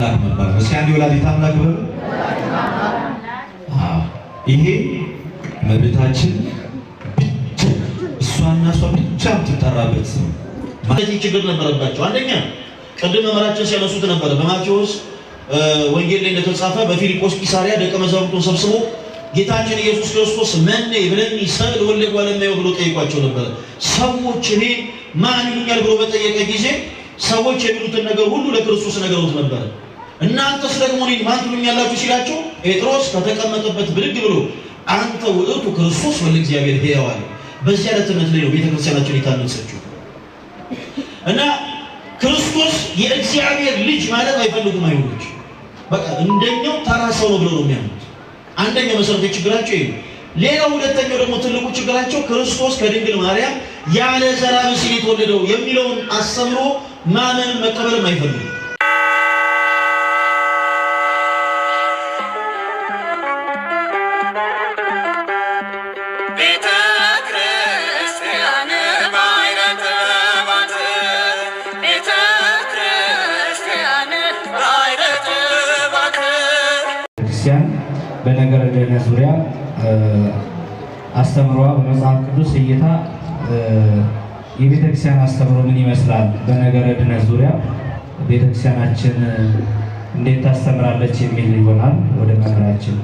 እስኪ ወላዲተ አምላክ በሉ። ይሄ እመቤታችን ብቻ እሷና እሷ ብቻ የምትጠራበት ስም ማለት ችግር ነበረባቸው። አንደኛ ቅድም መምህራችን ሲያነሱት ነበረ በማቴዎስ ወንጌል ላይ እንደተጻፈ በፊልጶስ ቂሳሪያ ደቀ መዛሙርቱን ሰብስቦ ጌታችን ኢየሱስ ክርስቶስ መነ ይብለኒ ሰብል ወልድ ወለማየው ብሎ ጠይቋቸው ነበር። ሰዎች እኔ ማን ይሉኛል ብሎ በጠየቀ ጊዜ ሰዎች የሚሉትን ነገር ሁሉ ለክርስቶስ ነገሩት ነበር። እናንተስ ደግሞ እኔን ማን ትሉኛላችሁ ሲላቸው ጴጥሮስ ከተቀመጠበት ብድግ ብሎ አንተ ውእቱ ክርስቶስ ወልደ እግዚአብሔር ሕያው አለ። በዚህ ዕለትነት ላይ ነው ቤተክርስቲያናችን የታነጸችው። እና ክርስቶስ የእግዚአብሔር ልጅ ማለት አይፈልጉም አይሁዶች። በቃ እንደኛው ተራ ሰው ነው ብለው ነው የሚያምኑት። አንደኛው መሰረታዊ ችግራቸው ይሄ። ሌላው ሁለተኛው ደግሞ ትልቁ ችግራቸው ክርስቶስ ከድንግል ማርያም ያለ ዘር ብእሲ የተወለደው የሚለውን አስተምሮ ማመን መቀበልም አይፈልጉም። በነገረ ድኅነት ዙሪያ አስተምሯ በመጽሐፍ ቅዱስ እይታ የቤተክርስቲያን አስተምሮ ምን ይመስላል? በነገረ ድኅነት ዙሪያ ቤተክርስቲያናችን እንዴት ታስተምራለች የሚል ይሆናል። ወደ መምህራችን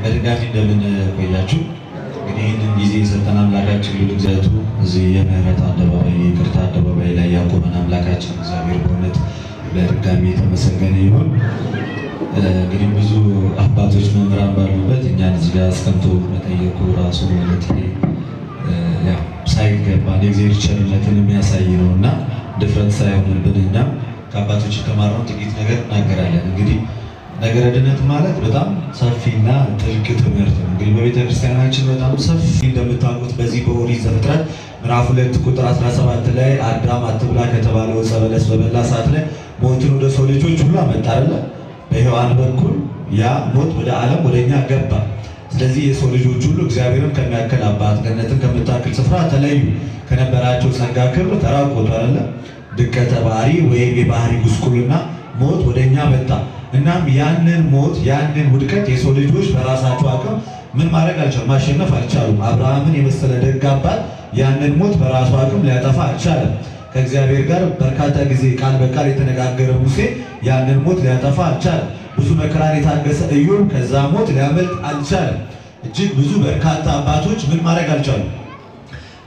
በድጋሚ እንደምን ቆያችሁ? እንግዲህ ይህንን ጊዜ የሰጠን አምላካችን ልዑል እግዚአብሔር እዚህ የምህረት አደባባይ የይቅርታ አደባባይ ላይ ያቆመን አምላካችን እግዚአብሔር በእውነት በድጋሚ የተመሰገነ ይሁን። እንግዲህ ብዙ አባቶች መምህራን ባሉበት እኛን እዚህ ጋር አስቀምጦ መጠየቁ ራሱ ማለት ሳይገባን የእግዚአብሔር ቸርነትን የሚያሳይ ነው እና ድፍረት ሳይሆንብን እኛም ከአባቶች የተማርነው ጥቂት ነገር እናገራለን። እንግዲህ ነገረ ድኅነት ማለት በጣም ሰፊና ጥልቅ ትምህርት ነው። እንግዲህ በቤተክርስቲያናችን በጣም ሰፊ እንደምታውቁት በዚህ በኦሪት ዘፍጥረት ምዕራፍ 2 ቁጥር 17 ላይ አዳም አትብላ ከተባለው ዕፀ በለስ በበላ ሰዓት ላይ ሞትን ወደ ሰው ልጆች ሁሉ አመጣ አይደለ? በሔዋን በኩል ያ ሞት ወደ ዓለም ወደኛ ገባ። ስለዚህ የሰው ልጆች ሁሉ እግዚአብሔርን ከሚያክል አባት ገነትን ከምታክል ስፍራ ተለዩ፣ ከነበራቸው ጸጋ ክብር ተራቆቱ አይደለ? ድቀተ ባህሪ ወይም የባህሪ ጉስቁልና ሞት ወደኛ መጣ። እናም ያንን ሞት ያንን ውድቀት የሰው ልጆች በራሳቸው አቅም ምን ማድረግ አልቻሉም፣ ማሸነፍ አልቻሉም። አብርሃምን የመሰለ ደግ አባት ያንን ሞት በራሱ አቅም ሊያጠፋ አልቻለም። ከእግዚአብሔር ጋር በርካታ ጊዜ ቃል በቃል የተነጋገረ ሙሴ ያንን ሞት ሊያጠፋ አልቻለም። ብዙ መከራን የታገሰ ኢዮብ ከዛ ሞት ሊያመልጥ አልቻለም። እጅግ ብዙ በርካታ አባቶች ምን ማድረግ አልቻሉም፣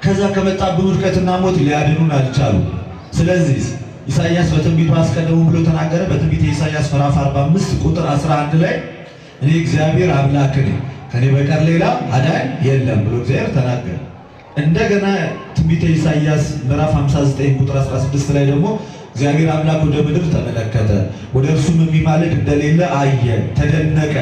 ከዛ ከመጣብን ውድቀትና ሞት ሊያድኑን አልቻሉም። ስለዚህ ኢሳይያስ በትንቢቱ አስቀድሞ ብሎ ተናገረ። በትንቢተ ኢሳይያስ ምዕራፍ 45 ቁጥር 11 ላይ እኔ እግዚአብሔር አምላክ ነኝ ከኔ በቀር ሌላ አዳኝ የለም ብሎ እግዚአብሔር ተናገረ። እንደገና ትንቢተ ኢሳይያስ ምዕራፍ 59 ቁጥር 16 ላይ ደግሞ እግዚአብሔር አምላክ ወደ ምድር ተመለከተ፣ ወደ እርሱም የሚማልድ እንደሌለ አየ፣ ተደነቀ፣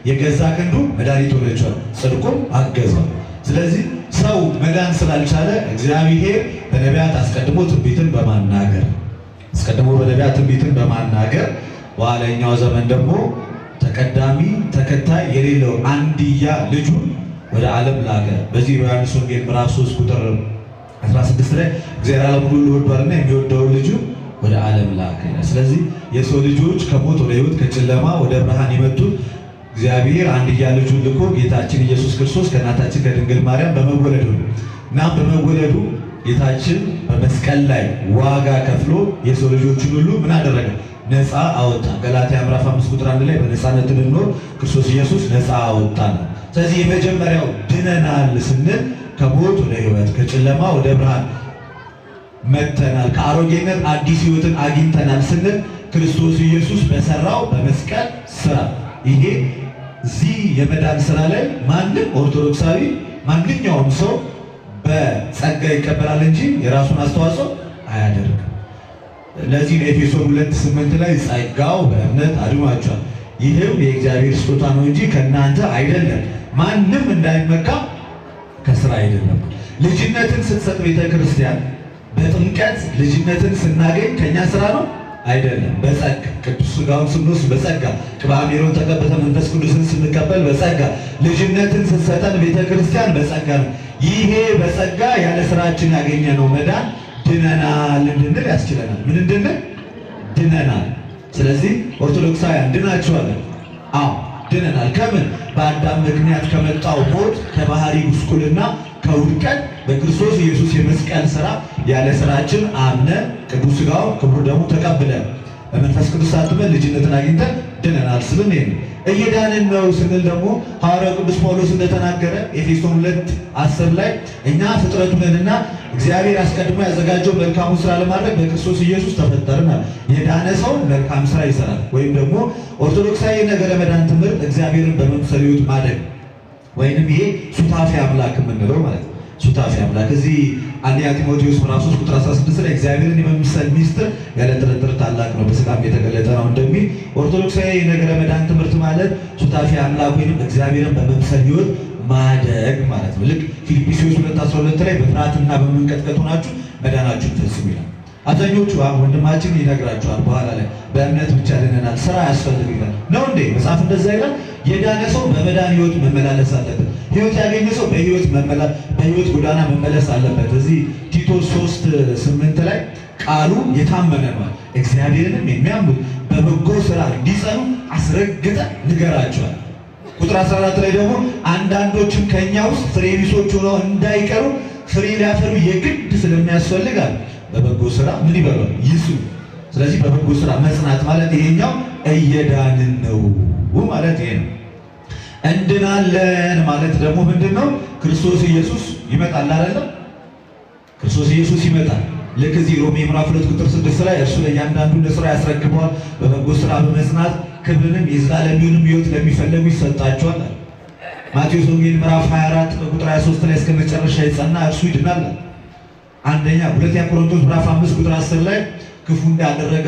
የገዛ ክንዱ መድኃኒት ሆነችው፣ ጽድቁም አገዘው። ስለዚህ ሰው መዳን ስላልቻለ እግዚአብሔር በነቢያት አስቀድሞ ትንቢትን በማናገር በኋለኛው ዘመን ደግሞ ተቀዳሚ ተከታይ የሌለው አንድያ ልጁን ወደ ዓለም ላከ። በዚህ በዮሐንስ ወንጌል ምዕራፍ 3 ቁጥር 16 ላይ እግዚአብሔር ዓለሙን ሁሉ ወዷልና የሚወደውን ልጁ ወደ ዓለም ላከ። ስለዚህ የሰው ልጆች ከሞት ወደ ሕይወት ከጨለማ ወደ ብርሃን የመጡት እግዚአብሔር አንድያ ልጁን ልኮ ጌታችን ኢየሱስ ክርስቶስ ከእናታችን ከድንግል ማርያም በመወለዱ ነው። እናም በመወለዱ ጌታችን በመስቀል ላይ ዋጋ ከፍሎ የሰው ልጆችን ሁሉ ምን አደረገ? ነፃ አወጣ። ገላትያ ምዕራፍ 5 ቁጥር 1 ላይ በነፃነት እንድንኖር ክርስቶስ ኢየሱስ ነፃ አወጣን። ስለዚህ የመጀመሪያው ድነናል ስንል ከሞት ወደ ሕይወት ከጨለማ ወደ ብርሃን መጥተናል፣ ከአሮጌነት አዲስ ሕይወትን አግኝተናል ስንል ክርስቶስ ኢየሱስ በሰራው በመስቀል ስራ። ይሄ እዚህ የመዳን ስራ ላይ ማንም ኦርቶዶክሳዊ ማንኛውም ሰው በጸጋ ይቀበላል እንጂ የራሱን አስተዋጽኦ አያደርግም። ለዚህ ኤፌሶን 2:8 ላይ ጸጋው በእምነት አድኗቸዋል፣ ይህም የእግዚአብሔር ስጦታ ነው እንጂ ከእናንተ አይደለም፣ ማንም እንዳይመካ ከስራ አይደለም። ልጅነትን ስትሰጥ ቤተክርስቲያን በጥምቀት ልጅነትን ስናገኝ ከኛ ስራ ነው አይደለም፣ በጸጋ ቅዱስ ሥጋውን ስንወስድ በጸጋ ቅባ ሜሮን ተቀብተን መንፈስ ቅዱስን ስንቀበል በጸጋ ልጅነትን ስትሰጠን ቤተክርስቲያን በጸጋ ነው። ይሄ በጸጋ ያለ ስራችን ያገኘነው መዳን ድነናል እንድንል ያስችለናል። ምን እንድንል? ድነናል። ስለዚህ ኦርቶዶክሳውያን ድናችኋል? አዎ ድነናል። ከምን? በአዳም ምክንያት ከመጣው ሞት፣ ከባህሪ ጉስቁልና፣ ከውድቀት በክርስቶስ ኢየሱስ የመስቀል ሥራ ያለ ሥራችን አምነን ቅዱስ ሥጋው ክቡር ደሙ ተቀብለን በመንፈስ ቅዱስ ታትመን ልጅነትን አግኝተን ድነናል። ስልም ይሄ እየዳንን ነው ስንል ደግሞ ሐዋርያው ቅዱስ ጳውሎስ እንደተናገረ ኤፌሶን 2:10 ላይ እኛ ፍጥረቱ ነንና እግዚአብሔር አስቀድሞ ያዘጋጀው መልካሙን ሥራ ለማድረግ በክርስቶስ ኢየሱስ ተፈጠርናል። የዳነ ሰው መልካም ሥራ ይሰራል። ወይም ደግሞ ኦርቶዶክሳዊ ነገረ መዳን ትምህርት እግዚአብሔርን በመምሰል ሕይወት ማደግ ወይንም ይሄ ሱታፌ አምላክ የምንለው ማለት ነው። ሱታፌ አምላክ እዚህ አንደኛ ጢሞቴዎስ ምዕራፍ 3 ቁጥር 16 ላይ እግዚአብሔርን የመምሰል ሚስጥር ያለ ጥርጥር ታላቅ ነው፣ በሥጋም የተገለጠ ነው እንደሚል ኦርቶዶክሳዊ የነገረ መዳን ትምህርት ማለት ሱታፌ አምላክ ወይንም እግዚአብሔርን በመምሰል ሕይወት ማደግ ማለት ነው። ልክ ፊልጵስዩስ 2:12 ላይ በፍርሃትና በመንቀጥቀጥ ሆናችሁ መዳናችሁን ፈጽሙ ይላል። አብዛኞቹ ወንድማችን ይነግራቸዋል በኋላ ላይ በእምነት ብቻ ድነናል፣ ስራ ያስፈልጋል ነው እንዴ? መጽሐፍ እንደዛ ይላል። የዳነ ሰው በመዳን ሕይወት መመላለስ አለበት። ሕይወት ያገኘ ሰው በሕይወት ጎዳና መመለስ አለበት። እዚህ ቲቶስ 3:8 ላይ ቃሉ የታመነ ነው፣ እግዚአብሔርንም የሚያምኑ በበጎ ስራ እንዲጸኑ አስረግጠ ንገራቸዋል። ቁጥር 14 ላይ ደግሞ አንዳንዶችም ከኛ ውስጥ ፍሬ ቢሶች ሆነው እንዳይቀሩ ፍሬ ሊያፈሩ የግድ ስለሚያስፈልጋል በበጎ ስራ ምን ይበላል? ይስሩ። ስለዚህ በበጎ ስራ መጽናት ማለት ይሄኛው እየዳንን ነው ማለት ይሄ ነው። እንድናለን ማለት ደግሞ ምንድነው? ክርስቶስ ኢየሱስ ይመጣል አይደለም? ክርስቶስ ኢየሱስ ይመጣል። ልክ እዚህ ሮሜ ምዕራፍ 2 ቁጥር 6 ላይ እርሱ ለእያንዳንዱ ለሥራ ያስረክበዋል፣ በበጎ ስራ በመጽናት ክብርንም የዘላለሙንም ሕይወት ለሚፈለጉ ይሰጣቸዋል። ማቴዎስ ወንጌል ምዕራፍ 24 ከቁጥር 23 ላይ እስከ መጨረሻ የጸና እርሱ ይድናል። ሁለተኛ ቆሮንቶስ ምዕራፍ 5 ቁጥር 10 ላይ ክፉ እንዳደረገ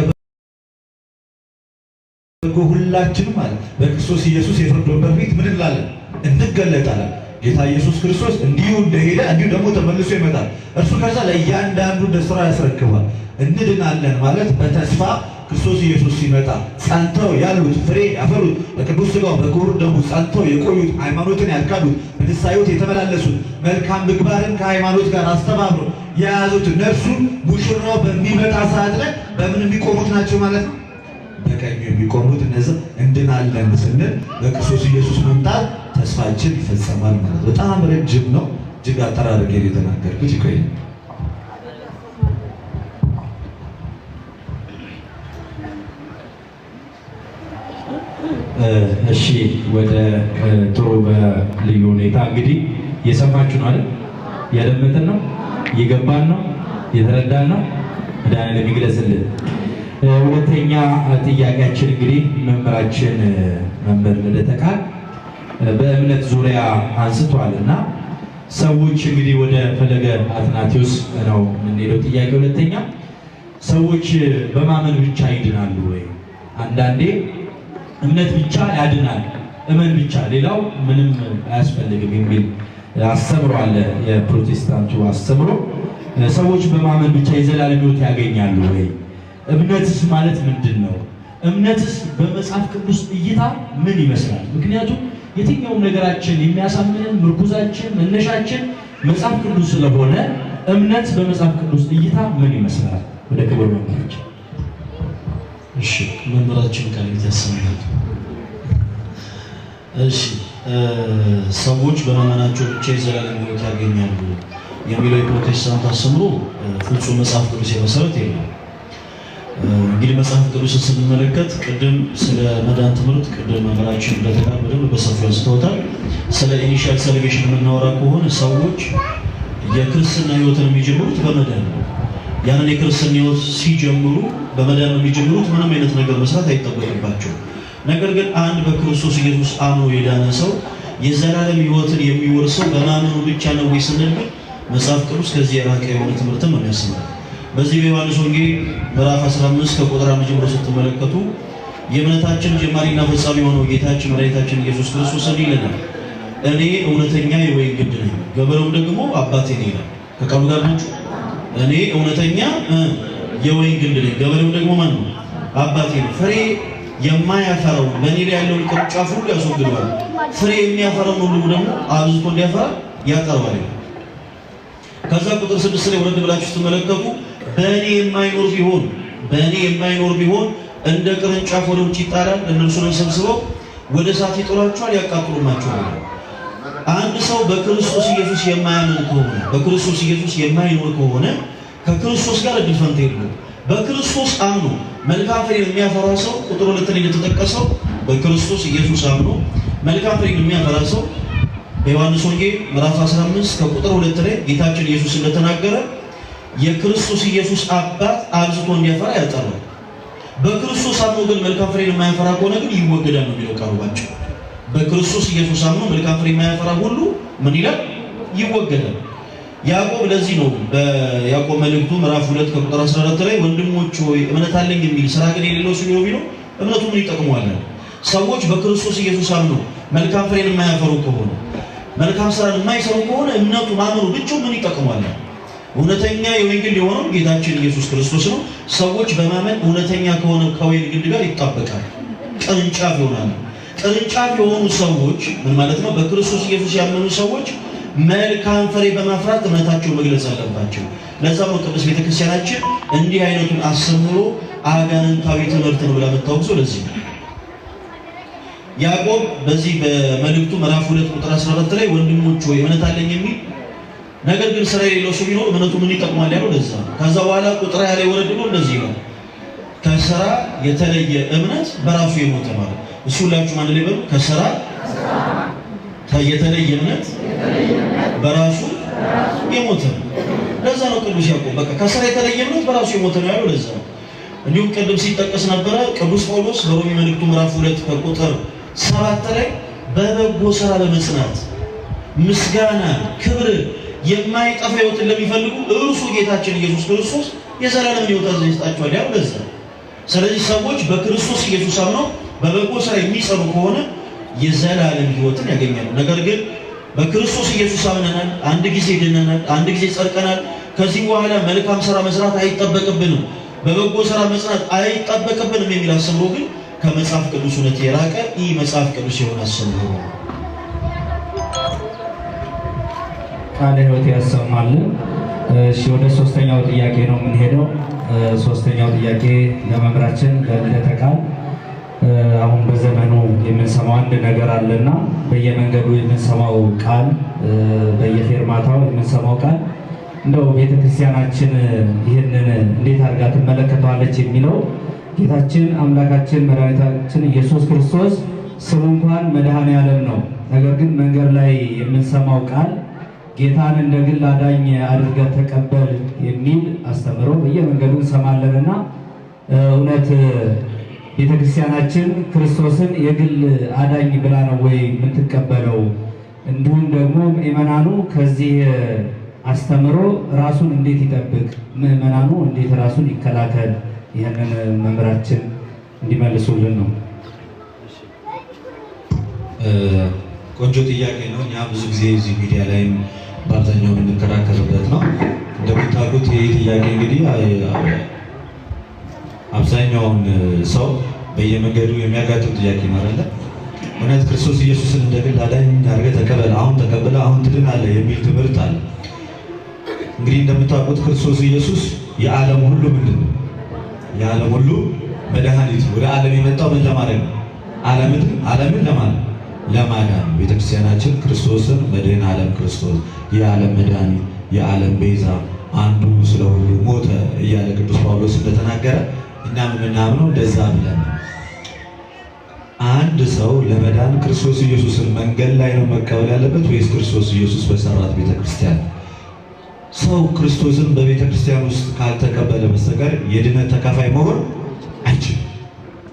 ሁላችንም ማለት በክርስቶስ ኢየሱስ የፍርድ ወንበር ፊት ምን እንላለን? እንገለጣለን። ጌታ ኢየሱስ ክርስቶስ እንዲሁ እንደሄደ እንዲሁ ደግሞ ተመልሶ ይመጣል። እርሱ ከዛ ለእያንዳንዱ ለሥራ ያስረክባል። እንድናለን ማለት በተስፋ ክርስቶስ ኢየሱስ ሲመጣ ጸንተው ያሉት ፍሬ ያፈሩት በቅዱስ ሥጋው በክቡር ደሙ ጸንተው የቆዩት ሃይማኖትን ያልካዱት በንስሐ ሕይወት የተመላለሱት መልካም ምግባርን ከሃይማኖት ጋር አስተባብረው የያዙት ነፍሱን ሙሽራው በሚመጣ ሰዓት ላይ በምን የሚቆሙት ናቸው ማለት ነው? በቀኙ የሚቆሙት እነዚህ እንድናለን ስንል በክርስቶስ ኢየሱስ መምጣት ተስፋችን ይፈጸማል ማለት ነው። በጣም ረጅም ነው። እጅግ አጠራርጌ የተናገርኩት ይቆይ። እሺ ወደ ጥሩ በልዩ ሁኔታ እንግዲህ የሰማችሁ ነው አይደል? ያደመጥን ነው፣ የገባን ነው፣ የተረዳን ነው። መድኃኒዓለም የሚግለጽልን። ሁለተኛ ጥያቄያችን እንግዲህ መምህራችን መምህር ልደተ ቃል በእምነት ዙሪያ አንስቷልና ሰዎች እንግዲህ ወደ ፈለገ አትናቴዎስ ነው የምንሄደው። ጥያቄ ሁለተኛ ሰዎች በማመን ብቻ ይድናሉ ወይ? አንዳንዴ እምነት ብቻ ያድናል፣ እመን ብቻ ሌላው ምንም አያስፈልግም የሚል አስተምሮ አለ። የፕሮቴስታንቱ አስተምሮ ሰዎች በማመን ብቻ የዘላለም ሕይወት ያገኛሉ ወይ? እምነትስ ማለት ምንድን ነው? እምነትስ በመጽሐፍ ቅዱስ እይታ ምን ይመስላል? ምክንያቱም የትኛውም ነገራችን የሚያሳምንን ምርኩዛችን መነሻችን መጽሐፍ ቅዱስ ስለሆነ እምነት በመጽሐፍ ቅዱስ እይታ ምን ይመስላል? ወደ ክብር መምህራችን። እሺ መምህራችን ቃል ያሰማል። እሺ ሰዎች በማመናቸው ብቻ የዘላለም ሕይወት ያገኛሉ የሚለው የፕሮቴስታንት አስተምሮ ፍጹም መጽሐፍ ቅዱስ መሰረት የለም። እንግዲህ መጽሐፍ ቅዱስን ስንመለከት ቅድም ስለ መዳን ትምህርት ቅድም መምህራችን እንደተቃል በደንብ በሰፊው አንስተውታል። ስለ ኢኒሻል ሳልቬሽን የምናወራ ከሆነ ሰዎች የክርስትና ሕይወትን የሚጀምሩት በመዳን ነው። ያንን የክርስትና ሕይወት ሲጀምሩ በመዳን ነው የሚጀምሩት። ምንም አይነት ነገር መስራት አይጠበቅባቸውም። ነገር ግን አንድ በክርስቶስ ኢየሱስ አምኖ የዳነ ሰው የዘላለም ሕይወትን የሚወርሰው በማመኑ ብቻ ነው ወይ ስንል መጽሐፍ ቅዱስ ከዚህ የራቀ የሆነ ትምህርትን ነው የሚያስተምረው። በዚህ በዮሐንስ ወንጌል ምዕራፍ 15 ከቁጥር 1 ጀምሮ ስትመለከቱ የእምነታችን ጀማሪና ፈጻሚ የሆነው ጌታችን መድኃኒታችን ኢየሱስ ክርስቶስ እንዲህ ይለናል፣ እኔ እውነተኛ የወይን ግንድ ነኝ፣ ገበሬውም ደግሞ አባቴ ነው ይላል። ከቃሉ ጋር ናችሁ? እኔ እውነተኛ የወይን ግንድ ነኝ፣ ገበሬው ደግሞ ማን ነው? አባቴ ነው። ፍሬ የማያፈራው በእኔ ላይ ያለውን ቅርንጫፍ ሁሉ ያስወግደዋል፣ ፍሬ የሚያፈራውን ሁሉ ደግሞ አብዝቶ እንዲያፈራ ያቀርባል። ከዛ ቁጥር 6 ላይ ወረድ ብላችሁ ስትመለከቱ በእኔ የማይኖር ቢሆን እንደ ቅርንጫፍ ወደ ውጭ ይጣላል፣ እነርሱንም ሰብስበው ወደ እሳት ይጥሏቸዋል፣ ያቃጥሉማቸዋል። አንድ ሰው በክርስቶስ ኢየሱስ የማያምን ከሆነ በክርስቶስ ኢየሱስ የማይኖር ከሆነ ከክርስቶስ ጋር እድል ፈንታ የለውም። በክርስቶስ አምኖ መልካም ፍሬ የሚያፈራ ሰው ቁጥር 2 ላይ እንደተጠቀሰው በክርስቶስ ኢየሱስ አምኖ መልካም ፍሬ የሚያፈራ ሰው በዮሐንስ ወንጌል ምዕራፍ 15 ከቁጥር 2 ላይ ጌታችን ኢየሱስ እንደተናገረ የክርስቶስ ኢየሱስ አባት አብዝቶ እንዲያፈራ ያጠራል። በክርስቶስ አምኖ ግን መልካም ፍሬ የማያፈራ ከሆነ ግን ይወገዳል ነው የሚለው ቃሉ ባጭሩ። በክርስቶስ ኢየሱስ አምኖ መልካም ፍሬ የማያፈራ ሁሉ ምን ይላል? ይወገዳል። ያዕቆብ ለዚህ ነው በያዕቆብ መልእክቱ ምዕራፍ 2 ከቁጥር 14 ላይ ወንድሞች ሆይ እምነት አለኝ የሚል ስራ ግን የሌለው ሰው ቢሆን እምነቱ ምን ይጠቅመዋል? ሰዎች በክርስቶስ ኢየሱስ አምነው መልካም ፍሬን የማያፈሩ ከሆነ መልካም ስራን የማይሰሩ ከሆነ እምነቱ ማመኑ ብቻው ምን ይጠቅመዋል? እውነተኛ የወንጌል የሆነው ጌታችን ኢየሱስ ክርስቶስ ነው። ሰዎች በማመን እውነተኛ ከሆነ ከወይን ግንድ ጋር ይጣበቃል፣ ቅርንጫፍ ይሆናሉ። ቅርንጫፍ የሆኑ ሰዎች ምን ማለት ነው? በክርስቶስ ኢየሱስ ያመኑ ሰዎች መልካም ፍሬ በማፍራት እምነታቸውን መግለጽ አለባቸው። ለዛ ነው ቅዱስ ቤተክርስቲያናችን እንዲህ አይነቱን አስተምህሮ አጋንንታዊ ትምህርት ነው ብላ የምታወግዘው። ለዚህ ነው ያዕቆብ በዚህ በመልእክቱ ምዕራፍ 2 ቁጥር 14 ላይ ወንድሞች ሆይ እምነት አለኝ የሚል ነገር ግን ስራ የሌለው ሰው ቢኖር እምነቱ ምን ይጠቅማል ያለው ለዛ። ከዛ በኋላ ቁጥር 20 ላይ ወረድ ብሎ እንደዚህ ነው ከስራ የተለየ እምነት በራሱ የሞተ ማለት እሱ ሁላችሁም አንድ ላይ በሉ ከስራ የተለየ እምነት በራሱ የሞተ ነው። ለዛ ነው ቅዱስ ያዕቆብ በቃ ከስራ የተለየ እምነት በራሱ የሞተ ነው ያለው ለዛ ነው። እንዲሁም ቅድም ሲጠቀስ ነበረ ቅዱስ ጳውሎስ በሮሜ መልእክቱ ምዕራፍ 2 ከቁጥር 7 ላይ በበጎ ስራ ለመጽናት ምስጋና ክብር የማይጠፋ ሕይወትን ለሚፈልጉ እርሱ ጌታችን ኢየሱስ ክርስቶስ የዘላለም ሕይወት ይሰጣቸዋል ያለው ለዛ። ስለዚህ ሰዎች በክርስቶስ ኢየሱስ አምነው በበጎ ስራ የሚጸኑ ከሆነ የዘላለም ሕይወትን ያገኛሉ። ነገር ግን በክርስቶስ ኢየሱስ አምነናል፣ አንድ ጊዜ ድነናል፣ አንድ ጊዜ ጸድቀናል፣ ከዚህ በኋላ መልካም ስራ መስራት አይጠበቅብንም፣ በበጎ ስራ መጽናት አይጠበቅብንም የሚል አስተምህሮ ግን ከመጽሐፍ ቅዱስ እውነት የራቀ ይህ መጽሐፍ ቅዱስ የሆነ አስተምህሮ ነው። ቃለ ሕይወት ያሰማልን። እሺ ወደ ሶስተኛው ጥያቄ ነው የምንሄደው። ሶስተኛው ጥያቄ ለመምህራችን በልደተ ቃል አሁን በዘመኑ የምንሰማው አንድ ነገር አለና በየመንገዱ የምንሰማው ቃል በየፌርማታው የምንሰማው ቃል እንደው ቤተክርስቲያናችን ይህንን እንዴት አድርጋ ትመለከተዋለች የሚለው ጌታችን አምላካችን መድኃኒታችን ኢየሱስ ክርስቶስ ስሙ እንኳን መድኃኔዓለም ነው። ነገር ግን መንገድ ላይ የምንሰማው ቃል ጌታን እንደ ግል አዳኝ አድርገህ ተቀበል የሚል አስተምሮ በየመንገዱ እንሰማለንና እውነት ቤተክርስቲያናችን ክርስቶስን የግል አዳኝ ብላ ነው ወይ የምትቀበለው? እንዲሁም ደግሞ ምእመናኑ ከዚህ አስተምሮ ራሱን እንዴት ይጠብቅ? ምእመናኑ እንዴት ራሱን ይከላከል? ይህንን መምህራችን እንዲመልሱልን ነው። ቆንጆ ጥያቄ ነው። እኛ ብዙ ጊዜ እዚህ ሚዲያ ላይም በአብዛኛው የምንከራከርበት ነው። እንደምታውቁት ይህ ጥያቄ እንግዲህ አብዛኛውን ሰው በየመንገዱ የሚያጋጥም ጥያቄ ነው አይደለ? እውነት ክርስቶስ ኢየሱስን እንደ ግል አዳኝ አድርገህ ተቀበል፣ አሁን ተቀበለ አሁን ትድናለህ የሚል ትምህርት አለ። እንግዲህ እንደምታውቁት ክርስቶስ ኢየሱስ የዓለም ሁሉ ምንድን ነው? የዓለም ሁሉ መድኃኒት። ወደ ዓለም የመጣው ምን ለማድረግ ነው? ዓለምን ለማዳን። ቤተክርስቲያናችን ክርስቶስን መድኃኔ ዓለም ክርስቶስ የዓለም መድኃኒት የዓለም ቤዛ አንዱ ስለሁሉ ሞተ እያለ ቅዱስ ጳውሎስ እንደተናገረ እኛም የምናምነው እንደዛ ብለን አንድ ሰው ለመዳን ክርስቶስ ኢየሱስን መንገድ ላይ ነው መቀበል ያለበት ወይስ ክርስቶስ ኢየሱስ በሰራት ቤተክርስቲያን? ሰው ክርስቶስን በቤተክርስቲያን ውስጥ ካልተቀበለ በስተቀር የድነት ተካፋይ መሆን አይችልም።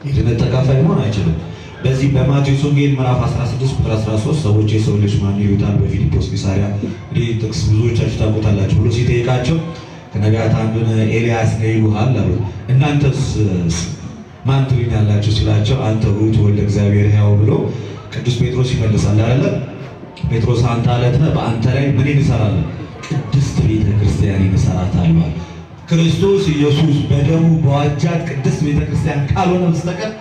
የድነት ተካፋይ መሆን አይችልም። በዚህ በማቴዎስ ወንጌል ምዕራፍ 16 ቁጥር 13 ሰዎች የሰው ልጅ ማን ይሉታል በፊልጶስ ቂሳርያ እንግዲህ ጥቅስ ብዙዎቻችሁ ታውቁታላችሁ ብሎ ሲጠይቃቸው ከነቢያት አንዱን ኤልያስ ነው ይሉሃል አሉ። እናንተስ ማን ትሉኛላችሁ ሲላቸው አንተ ውእቱ ወልደ እግዚአብሔር ሕያው ብሎ ቅዱስ ጴጥሮስ ይመልሳል አይደለ? ጴጥሮስ አንተ አለት ነህ፣ በአንተ ላይ ምን እንሰራለን? ቅድስት ቤተ ክርስቲያን እንሰራታለን። ክርስቶስ ኢየሱስ በደሙ በዋጃት ቅድስት ቤተ ክርስቲያን ካልሆነ በስተቀር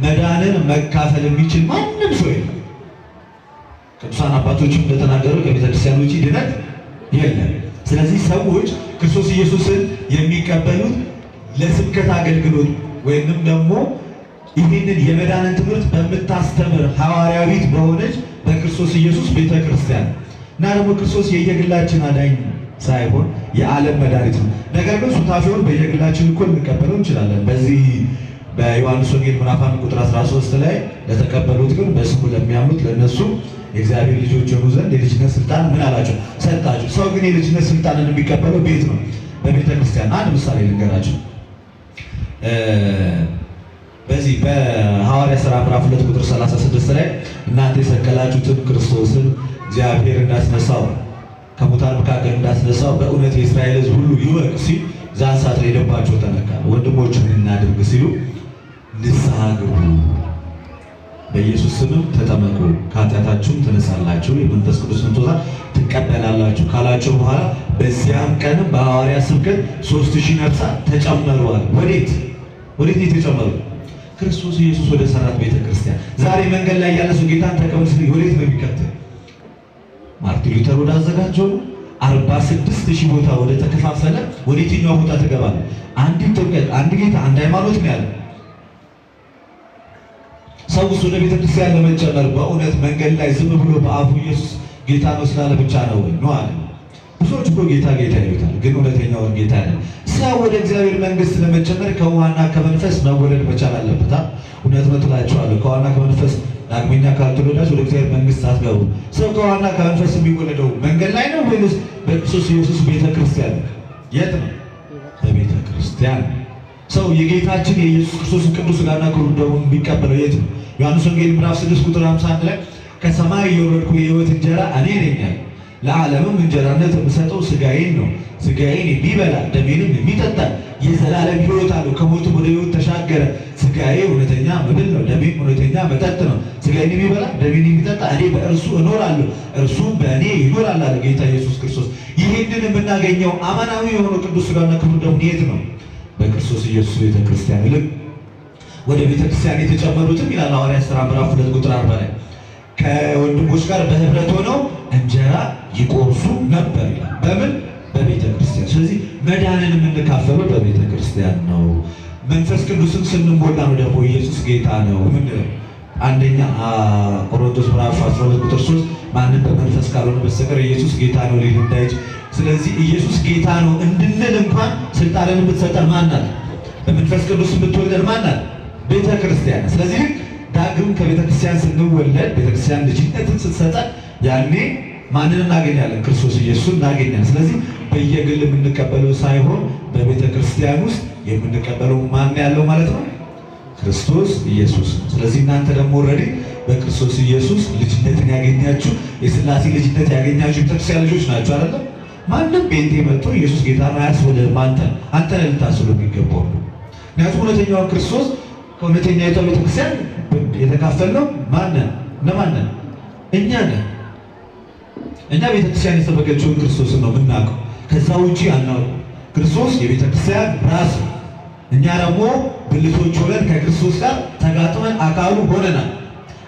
መዳንን መካፈል የሚችል ማንም ሰው የለም። ቅዱሳን አባቶችም እንደተናገሩ ከቤተ ክርስቲያን ውጪ ድነት የለም። ስለዚህ ሰዎች ክርስቶስ ኢየሱስን የሚቀበል ለስብከት አገልግሎት ወይንም ደግሞ ይህንን የመዳንን ትምህርት በምታስተምር ሐዋርያዊት በሆነች በክርስቶስ ኢየሱስ ቤተክርስቲያን እና ደግሞ ክርስቶስ የየግላችን አዳኝ ሳይሆን የዓለም መድኃኒት ነው። ነገር ግን ሱታፌውን በየግላችን እኮ እንቀበለው እንችላለን። በዚህ በዮሐንስ ወንጌል ምዕራፍ 1 ቁጥር 13 ላይ ለተቀበሉት ግን በስሙ ለሚያምኑት ለነሱ የእግዚአብሔር ልጆች የሆኑ ዘንድ የልጅነት ስልጣን ምን አላቸው? ሰጣቸው። ሰው ግን የልጅነት ስልጣንን የሚቀበለው ቤት ነው፣ በቤተ ክርስቲያን። አንድ ምሳሌ ልንገራቸው። በዚህ በሐዋርያ ሥራ ምዕራፍ 2 ቁጥር 36 ላይ እናንተ የሰቀላችሁትን ክርስቶስን እግዚአብሔር እንዳስነሳው ከሙታን መካከል እንዳስነሳው በእውነት የእስራኤል ሕዝብ ሁሉ ይወቅ ሲል ዛን ሰዓት ላይ ልባቸው ተነካ። ወንድሞችን እናድርግ ሲሉ ንስሐ ግቡ፣ በኢየሱስ ስምም ተጠመቁ፣ ከኃጢአታችሁም ትነጻላችሁ፣ የመንፈስ ቅዱስን ስጦታ ትቀበላላችሁ ካላቸው በኋላ በዚያም ቀን በሐዋርያ ስብከት 3000 ነፍሳት ተጨመሩዋል። ወዴት የተጨመሩ? ክርስቶስ ኢየሱስ ወደ ሰራት ቤተክርስቲያን። ዛሬ መንገድ ላይ ያለ ሰው ጌታን ተቀበል ሲል ወዴት ነው የሚከተል? ማርቲን ሉተር ወደ አዘጋጀው 46000 ቦታ ወደ ተከፋፈለ ወደ የትኛው ቦታ ትገባለህ? አንዲት ጥምቀት፣ አንድ ጌታ፣ አንድ ሃይማኖት ነው ያለው። ሰውስ ወደ ቤተክርስቲያን ለመጨመር በእውነት መንገድ ላይ ዝም ብሎ በአፉ ኢየሱስ ጌታ ነው ስላለ ብቻ ነው ወይ ነው አለ። ብዙዎች እኮ ጌታ ጌታ ይሉታል፣ ግን እውነተኛውን ጌታ አይደለም። ሰው ወደ እግዚአብሔር መንግስት ለመጨመር ከውሃና ከመንፈስ መወለድ መቻል አለበት። እውነት ነው እላችኋለሁ፣ ከውሃና ከመንፈስ ዳግመኛ ካልተወለዳችሁ ወደ እግዚአብሔር መንግስት አትገቡ። ሰው ከውሃና ከመንፈስ የሚወለደው መንገድ ላይ ነው ወይስ በክርስቶስ ኢየሱስ ቤተክርስቲያን? የት ነው? በቤተ ክርስቲያን። ሰው የጌታችን የኢየሱስ ክርስቶስ ቅዱስ ሥጋና ክቡር ደሙን የሚቀበለው የት ነው? ዮሐንስ ወንጌል ምዕራፍ 6 ቁጥር 51 ላይ ከሰማይ የወረድኩ የሕይወት እንጀራ እኔ ነኝ፣ ለዓለምም እንጀራነት የምሰጠው ሥጋዬን ነው። ሥጋዬን የሚበላ ደሜንም የሚጠጣ የዘላለም ሕይወት አለው፣ ከሞትም ወደ ሕይወት ተሻገረ። ሥጋዬ እውነተኛ መብል ነው፣ ደሜም እውነተኛ መጠጥ ነው። ሥጋዬን የሚበላ ደሜን የሚጠጣ እኔ በእርሱ እኖራለሁ፣ እርሱም በእኔ ይኖራል አለ ጌታ ኢየሱስ ክርስቶስ። ይህንን የምናገኘው አማናዊ የሆነው ቅዱስ ሥጋና ክቡር ደሙን የት ነው? በክርስቶስ ኢየሱስ ቤተክርስቲያን። ልክ ወደ ቤተክርስቲያን የተጨመሩትም ይላል ሐዋርያት ሥራ ምዕራፍ 2 ቁጥር 40 ላይ ከወንድሞች ጋር በህብረት ሆነው እንጀራ ይቆርሱ ነበር ይላል። በምን? በቤተ ክርስቲያን። ስለዚህ መዳንን የምንካፈለው በቤተ ክርስቲያን ነው። መንፈስ ቅዱስን ስንሞላ ነው ደግሞ ኢየሱስ ጌታ ነው። ምንድነው? አንደኛ ቆሮንቶስ ምዕራፍ 12 ቁጥር 3 ማንም በመንፈስ ካልሆነ በስተቀር ኢየሱስ ጌታ ነው ሊል እንዳይች። ስለዚህ ኢየሱስ ጌታ ነው እንድንል እንኳን ስልጣንን የምትሰጠን ማን ናት? በመንፈስ ቅዱስ የምትወልደን ማን ናት? ቤተ ክርስቲያን። ስለዚህ ዳግም ከቤተ ክርስቲያን ስንወለድ ቤተክርስቲያን ልጅነትን ስትሰጠን ያኔ ማንን እናገኛለን? ክርስቶስ ኢየሱስን እናገኛለን። ስለዚህ በየግል የምንቀበለው ሳይሆን በቤተ ክርስቲያን ውስጥ የምንቀበለው ማን ያለው ማለት ነው? ክርስቶስ ኢየሱስ። ስለዚህ እናንተ ደግሞ ኦልሬዲ በክርስቶስ ኢየሱስ ልጅነትን ያገኛችሁ የሥላሴ ልጅነት ያገኛችሁ ቤተክርስቲያን ልጆች ናችሁ አይደለ? ማንም ቤቴ መጥቶ ኢየሱስ ጌታ ነው አያስብልህም። አንተ ነህ ልታስብሎ የሚገባው። ምክንያቱም እውነተኛው ክርስቶስ ከእውነተኛይቷ ቤተክርስቲያን የተካፈልነው ማንን? ለማንን? እኛ ነን። እኛ ቤተክርስቲያን የሰበከችውን ክርስቶስን ነው የምናውቀው። ከዛ ውጪ አናውቅም። ክርስቶስ የቤተክርስቲያን ራስ ነው። እኛ ደግሞ ብልቶች ሆነን ከክርስቶስ ጋር ተጋጥመን አካሉ ሆነናል።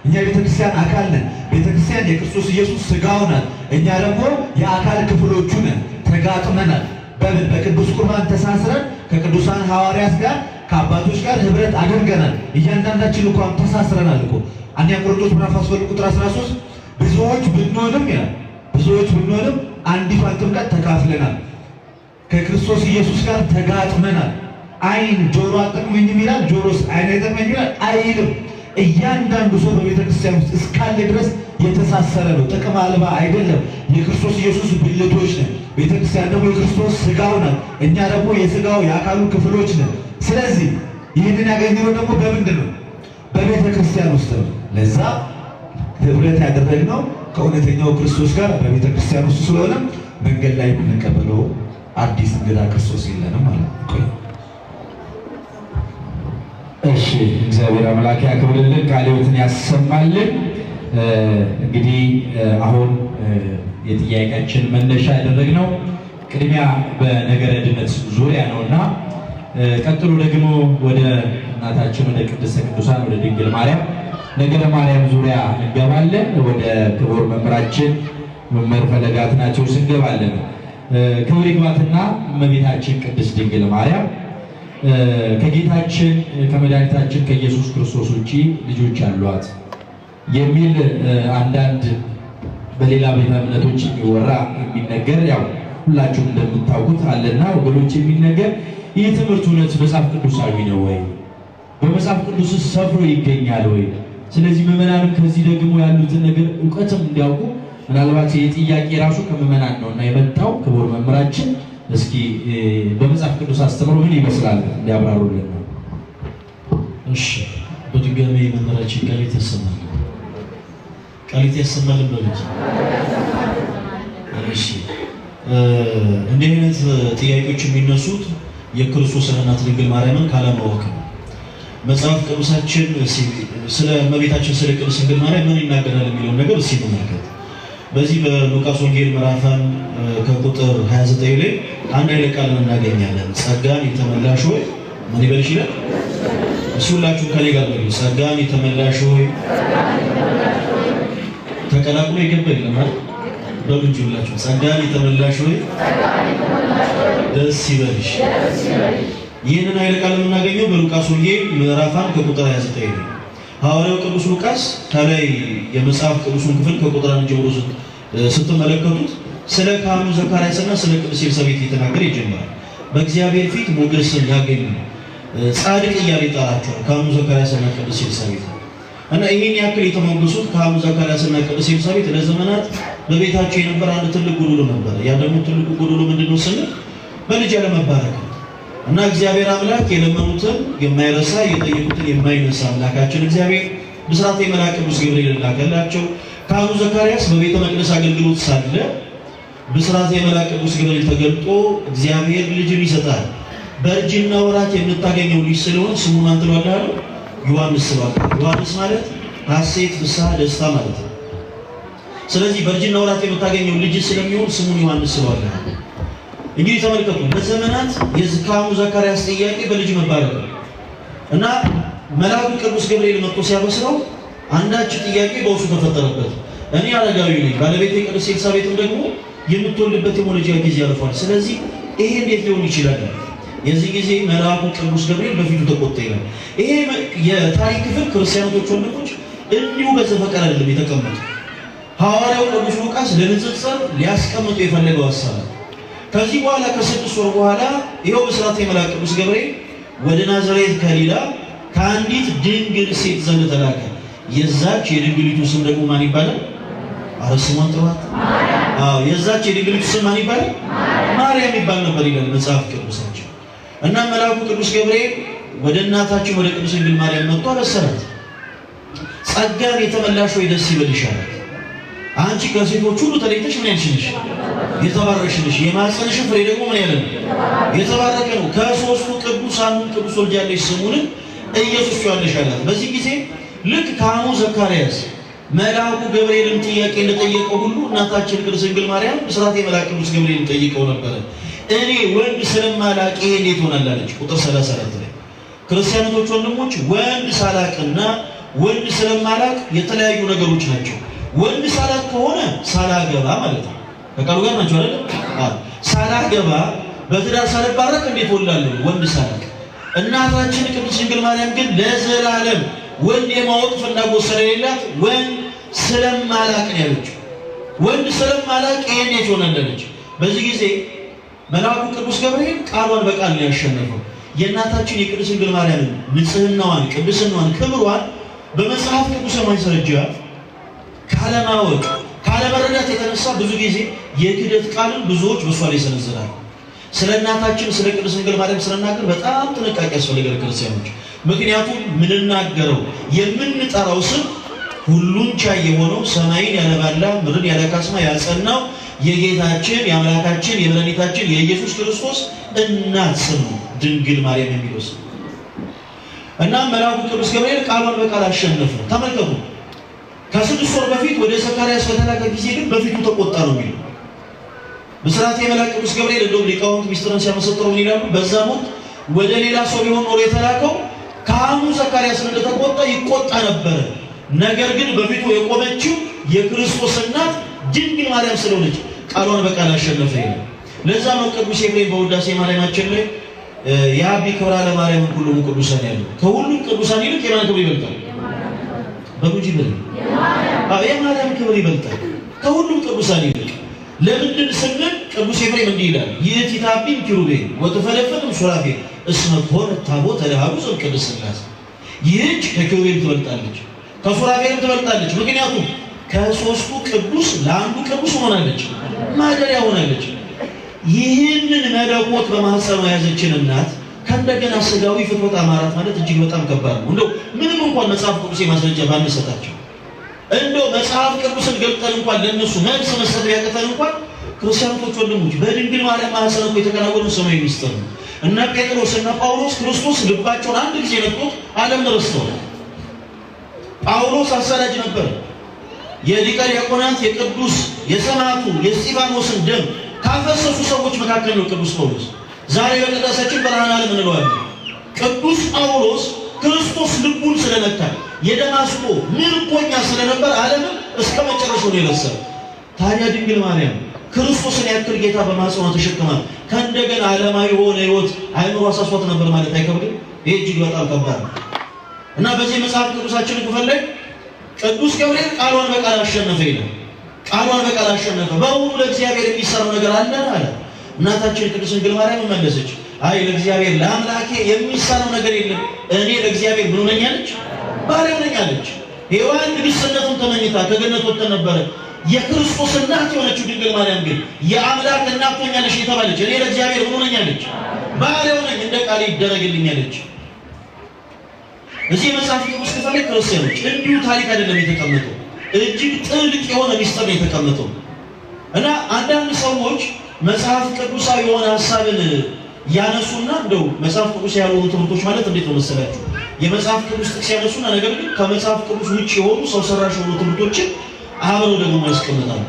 እኛ የቤተክርስቲያን አካል ነን። ቤተክርስቲያን የክርስቶስ ኢየሱስ ሥጋው ናት። እኛ ደግሞ የአካል ክፍሎቹ ነን። ተጋጥመናል። በምን? በቅዱስ ቁርባን ተሳስረን ከቅዱሳን ሐዋርያት ጋር ከአባቶች ጋር ህብረት አድርገናል። እያንዳንዳችን እንኳን ተሳስረናል እኮ። አንደኛ ቆሮንቶስ ምዕራፍ 12 ቁጥር 13 ብዙዎች ብንሆንም ይላል፣ ብዙዎች ብንሆንም አንዲቷን ጥምቀት ተካፍለናል፣ ከክርስቶስ ኢየሱስ ጋር ተጋጥመናል። ዓይን ጆሮ አጠቅመኝም ይላል፣ ጆሮስ ዓይን አይጠቅመኝም ይላል አይልም። እያንዳንዱ ሰው በቤተ ክርስቲያን ውስጥ እስካለ ድረስ የተሳሰረ ነው፣ ጥቅም አልባ አይደለም። የክርስቶስ ኢየሱስ ብልቶች ነን። ቤተ ክርስቲያን ደግሞ የክርስቶስ ሥጋው ናት። እኛ ደግሞ የሥጋው የአካሉ ክፍሎች ነን። ስለዚህ ይህንን ያገኘነው ደግሞ በምንድን ነው? በቤተ ክርስቲያን ውስጥ ነው። ለዛ ህብረት ያደረግነው ከእውነተኛው ክርስቶስ ጋር በቤተ ክርስቲያን ውስጥ ስለሆነ መንገድ ላይ የምንቀበለው አዲስ እንግዳ ክርስቶስ የለንም ማለት ነው። እሺ፣ እግዚአብሔር አምላክ ያክብርልን፣ ቃለ ሕይወትን ያሰማልን። እንግዲህ አሁን የጥያቄያችን መነሻ ያደረግነው ቅድሚያ በነገረ ድነት ዙሪያ ነውና ቀጥሎ ደግሞ ወደ እናታችን ወደ ቅድስተ ቅዱሳን ወደ ድንግል ማርያም ነገረ ማርያም ዙሪያ እንገባለን። ወደ ክቡር መምህራችን መምህር ፈለገ አትናቴዎስ እንገባለን። ክብር ይግባትና እመቤታችን ቅድስት ድንግል ማርያም ከጌታችን ከመድኃኒታችን ከኢየሱስ ክርስቶስ ውጪ ልጆች አሏት የሚል አንዳንድ በሌላ ቤተ እምነቶች የሚወራ የሚነገር ያው ሁላችሁም እንደምታውቁት አለና ወገኖች የሚነገር ይህ ትምህርት እውነት መጽሐፍ ቅዱሳዊ ነው ወይ? በመጽሐፍ ቅዱስ ሰፍሮ ይገኛል ወይ? ስለዚህ ምዕመናንም ከዚህ ደግሞ ያሉትን ነገር እውቀትም እንዲያውቁ ምናልባት የጥያቄ ራሱ ከምዕመናን ነውና የመጣው ክቡር መምህራችን እስኪ በመጽሐፍ ቅዱስ አስተምሮ ምን ይመስላል እንዲያብራሩልን ነው። እሺ በድጋሚ መምህራችን ቃልት ያሰማል። ቃልት ያሰማልን በልጅ እሺ እንዲህ አይነት ጥያቄዎች የሚነሱት የክርስቶስ እናት ድንግል ማርያምን ካለማወቅ ነው። መጽሐፍ ቅዱሳችን ስለ እመቤታችን ስለ ቅድስት ድንግል ማርያም ምን ይናገራል የሚለውን ነገር እስኪ እንመልከት። በዚህ በሉቃስ ወንጌል ምዕራፍ 1 ከቁጥር 29 ላይ አንድ አይነት ቃል እናገኛለን። ጸጋን የተመላሽ ሆይ ምን ይበልሽ ይላል። እሱ ሁላችሁ ከኔ ጋር ነው። ጸጋን የተመላሽ ሆይ ተቀላቅሎ ይገባል ማለት በልጅ ሁላችሁ ጸጋን የተመላሽ ሆይ ደስ ይበልሽ። ይህንን አይነት ቃል የምናገኘው በሉቃስ ወንጌል ምዕራፍ 1 ከቁጥር 29 ነው። ሐዋርያው ቅዱስ ሉቃስ ከላይ የመጽሐፍ ቅዱሱን ክፍል ከቁጥር 1 ጀምሮ ስትመለከቱት ስለ ካህኑ ዘካርያስና ስለ ቅድስት ኤልሳቤጥ የተናገረ ይጀምራል። በእግዚአብሔር ፊት ሞገስን ያገኙ ጻድቅ እያለ ይጠራቸዋል ካህኑ ዘካርያስና ቅድስት ኤልሳቤጥ እና ይህን ያክል የተሞገሱት ካህኑ ዘካርያስና ቅድስት ኤልሳቤጥ ለዘመናት በቤታቸው የነበረ አንድ ትልቅ ጎዶሎ ነበር። ያ ደግሞ ትልቁ ጎዶሎ ምንድነው ስንል በልጅ ያለመባረክ እና እግዚአብሔር አምላክ የለመኑትን የማይረሳ የጠየቁትን የማይነሳ አምላካችን እግዚአብሔር ብስራተ መልአክ ቅዱስ ገብርኤል ላከላቸው። ካህኑ ዘካርያስ በቤተ መቅደስ አገልግሎት ሳለ ብስራተ መልአክ ቅዱስ ገብርኤል ተገልጦ እግዚአብሔር ልጅን ይሰጣል፣ በእርጅና ወራት የምታገኘው ልጅ ስለሆነ ስሙን አንተ ትለዋለህ? ዮሐንስ ትለዋለህ። ዮሐንስ ማለት ሐሴት፣ ፍስሐ፣ ደስታ ማለት ነው። ስለዚህ በእርጅና ወራት የምታገኘው ልጅ ስለሚሆን ስሙን ዮሐንስ ትለዋለህ። እንግዲህ ተመልከቱ፣ ለዘመናት የካህኑ ዘካርያስ ጥያቄ በልጅ መባረክ ነው እና መልአኩ ቅዱስ ገብርኤል መጥቶ ሲያበስረው አንዳች ጥያቄ በውስጡ ተፈጠረበት። እኔ አረጋዊ ነኝ፣ ባለቤቴ ቅድስት ኤልሳቤጥም ደግሞ የምትወልድበት የመውለጃ ጊዜ ያልፏል። ስለዚህ ይሄ እንዴት ሊሆን ይችላል? የዚህ ጊዜ መልአኩ ቅዱስ ገብርኤል በፊቱ ተቆጣ ይላል። ይሄ የታሪክ ክፍል ክርስቲያኖች ወንድሞች እንዲሁ በዘፈቀደ አይደለም የተቀመጠ። ሐዋርያው ቅዱስ ሉቃስ ለንጽጽር ሊያስቀምጡ የፈለገው ሐሳብ ከዚህ በኋላ ከ6 ወር በኋላ ይኸው ብስራተ መልአክ ቅዱስ ገብርኤል ወደ ናዝሬት ከሊላ ከአንዲት ድንግል ሴት ዘንድ ተላከ። የዛች የድንግሊቱ ስም ደግሞ ማን ይባላል? አረ ስሟን ጥሯት። አዎ የዛች የድንግሊቱ ስም ማን ይባላል? ማርያም ይባል ነበር ይላል መጽሐፍ ቅዱሳችን። እና መልአኩ ቅዱስ ገብርኤል ወደ እናታችን ወደ ቅድስት ድንግል ማርያም መጥቶ አበሰራት። ጸጋን የተመላሽ ሆይ ደስ ይበልሽ አላት። አንቺ ከሴቶች ሁሉ ተለይተሽ ምን ያልሽ ነሽ? የተባረክሽ ነሽ። የማኅፀንሽ ፍሬ ደግሞ ምን ያለ ነው? የተባረከ ነው። ከሦስቱ ቅዱስ አንዱን ቅዱስ ወልጃለሽ፣ ስሙንም ኢየሱስ ትዪዋለሽ አላት። በዚህ ጊዜ ልክ ካህኑ ዘካርያስ መልአኩ ገብርኤልን ጥያቄ እንደጠየቀው ሁሉ እናታችን ቅድስት ድንግል ማርያም ብስራተ መልአክ ቅዱስ ገብርኤልን ጠይቀው ነበረ። እኔ ወንድ ስለማላቅ ይሄ እንዴት ሆናል አለች። ቁጥር 34 ላይ ክርስቲያኖች ወንድሞች፣ ወንድ ሳላቅና ወንድ ስለማላቅ የተለያዩ ነገሮች ናቸው። ወንድ ሳላቅ ከሆነ ሳላገባ ማለት ነው። ከቃሉ ጋር ናቸው አይደል? ሳላገባ በትዳር ሳልባረክ እንዴት ወልዳለሁ? ወንድ ሳላቅ። እናታችን ቅድስት ድንግል ማርያም ግን ለዘላለም ወንድ የማወቅ ፍላጎት ስለሌላት ወንድ ስለማላቅ ነው ያለችው። ወንድ ስለማላቅ ይሄን እንዴት ሆናለች? በዚህ ጊዜ መልአኩ ቅዱስ ገብርኤል ቃሏን በቃል ነው ያሸነፈው። የእናታችን የቅድስት ድንግል ማርያምን ንጽህናዋን፣ ቅድስናዋን፣ ክብሯን በመጽሐፍ ቅዱስ ማስረጃ ካለማወቅ ካለመረዳት የተነሳ ብዙ ጊዜ የክህደት ቃልን ብዙዎች በሷ ላይ ይሰነዝራሉ። ስለ እናታችን ስለ ቅድስት ድንግል ማርያም ስለናገር በጣም ጥንቃቄ ያስፈልጋል ክርስቲያኖች። ምክንያቱም ምንናገረው የምንጠራው ስም ሁሉን ቻይ የሆነው ሰማይን ያለባላ ምድርን ያለካስማ ያጸናው የጌታችን የአምላካችን የመድኃኒታችን የኢየሱስ ክርስቶስ እናት ስም ነው ድንግል ማርያም የሚለው ስም እና መልአኩ ቅዱስ ገብርኤል ቃሏን በቃል አሸነፈ። ተመልከቱ፣ ከ6 ወር በፊት ወደ ዘካርያስ በተላከ ጊዜ ግን በፊቱ ተቆጣ ነው የሚለው ብስራተ መልአክ ቅዱስ ገብርኤል። እንደውም ሊቃውንት ሚስጥርን ሲያመሰጥሩ ምን ይላሉ? በዛ ሞት ወደ ሌላ ሰው ቢሆን ኖሮ የተላከው ካህኑ ዘካርያስን እንደተቆጣ ይቆጣ ነበረ። ነገር ግን በፊቱ የቆመችው የክርስቶስ እናት ድንግል ማርያም ስለሆነች ቃሏን በቃል አሸነፈ ይላል። ለዛ ነው ቅዱስ ኤፍሬም በውዳሴ ማርያማችን ላይ የአቢ ክብራ ለማርያም ሁሉም ቅዱሳን ያለው ከሁሉም ቅዱሳን ይልቅ የማን ክብር ይበልጣል? በጉጂ በል የማርያም ክብር ይበልጣል ከሁሉም ቅዱሳን ይልቅ። ለምንድን ስንል ቅዱስ ኤፍሬም እንዲህ ይላል፣ ይእቲታቢም ኪሩቤል ወትፈለፍልም ሱራፌል እስመ ኮነት ታቦተ ለሃሩ ዘእምቅድስት ሥላሴ። ይህች ከኪሩቤል ትበልጣለች፣ ከሱራፌልም ትበልጣለች። ምክንያቱም ከሶስቱ ቅዱስ ለአንዱ ቅዱስ ሆናለች፣ ማደሪያ ሆናለች። ይህንን መለኮት በማህፀኗ የያዘችን እናት ከእንደገና ስጋዊ ፍትወት አማራት ማለት እጅግ በጣም ከባድ ነው። እንደው ምንም እንኳን መጽሐፍ ቅዱስ ማስረጃ ባንሰጣቸው፣ እንደው መጽሐፍ ቅዱስን ገልጠን እንኳን ለነሱ መልስ መስጠት ቢያቅተን እንኳን ክርስቲያኖች ወንድሞች በድንግል ማርያም ማህፀን እኮ የተከናወነ ሰማያዊ ሚስጥር ነው። እነ ጴጥሮስ እና ጳውሎስ ክርስቶስ ልባቸውን አንድ ጊዜ ነክቶት ዓለምን ረስተዋል። ጳውሎስ አሳዳጅ ነበር። የሊቀ ዲያቆናት የቅዱስ የሰማዕቱ የእስጢፋኖስን ደም ካፈሰሱ ሰዎች መካከል ነው ቅዱስ ጳውሎስ። ዛሬ በቅዳሴያችን ብርሃነ ዓለም እንለዋለን። ቅዱስ ጳውሎስ ክርስቶስ ልቡን ስለነካ የደማስቆ ምርኮኛ ስለነበር ዓለምን እስከ መጨረሻው ነው የበሰለው። ታዲያ ድንግል ማርያም ክርስቶስን ያክል ጌታ በማህፀኗ ተሸክማ ከእንደገና ዓለማዊ የሆነ ሕይወት አይምሮ አሳስቷት ነበር ማለት አይከብድም? ይህ እጅግ በጣም ከባድ ነው እና በዚህ መጽሐፍ ቅዱሳችን ክፍል ላይ ቅዱስ ገብርኤል ቃሏን በቃል አሸነፈ ይላል። ቃሏን በቃል አሸነፈ። በእውኑ ለእግዚአብሔር የሚሰራው ነገር አለ አለ። እናታችን ቅድስት ድንግል ማርያም መለሰች፣ አይ ለእግዚአብሔር ለአምላኬ የሚሰራው ነገር የለም። እኔ ለእግዚአብሔር ምን ሆነኛለች? ባሪያ ሆነኛለች። ሔዋን ንግሥትነቱን ተመኝታ ከገነት ወጥታ ነበረ። የክርስቶስ እናት የሆነችው ድንግል ማርያም ግን የአምላክ እናት ሆኛለች የተባለች እኔ ለእግዚአብሔር ምን ሆነኛለች? ባሪያ ሆነኝ፣ እንደ ቃል ይደረግልኛለች። እዚህ መጽሐፍ ቅዱስ ክፍል ክርስቲያኖች እንዲሁ ታሪክ አይደለም የተቀመጠው፣ እጅግ ጥልቅ የሆነ ሚስጥር ነው የተቀመጠው እና አንዳንድ ሰዎች መጽሐፍ ቅዱሳዊ የሆነ ሐሳብን ያነሱና እንደው መጽሐፍ ቅዱስ ያልሆኑ ትምህርቶች ማለት እንዴት ነው መሰላችሁ? የመጽሐፍ ቅዱስ ጥቅስ ያነሱና ነገር ግን ከመጽሐፍ ቅዱስ ውጭ የሆኑ ሰው ሰራሽ የሆኑ ትምህርቶችን አብረው ደግሞ ያስቀምጣሉ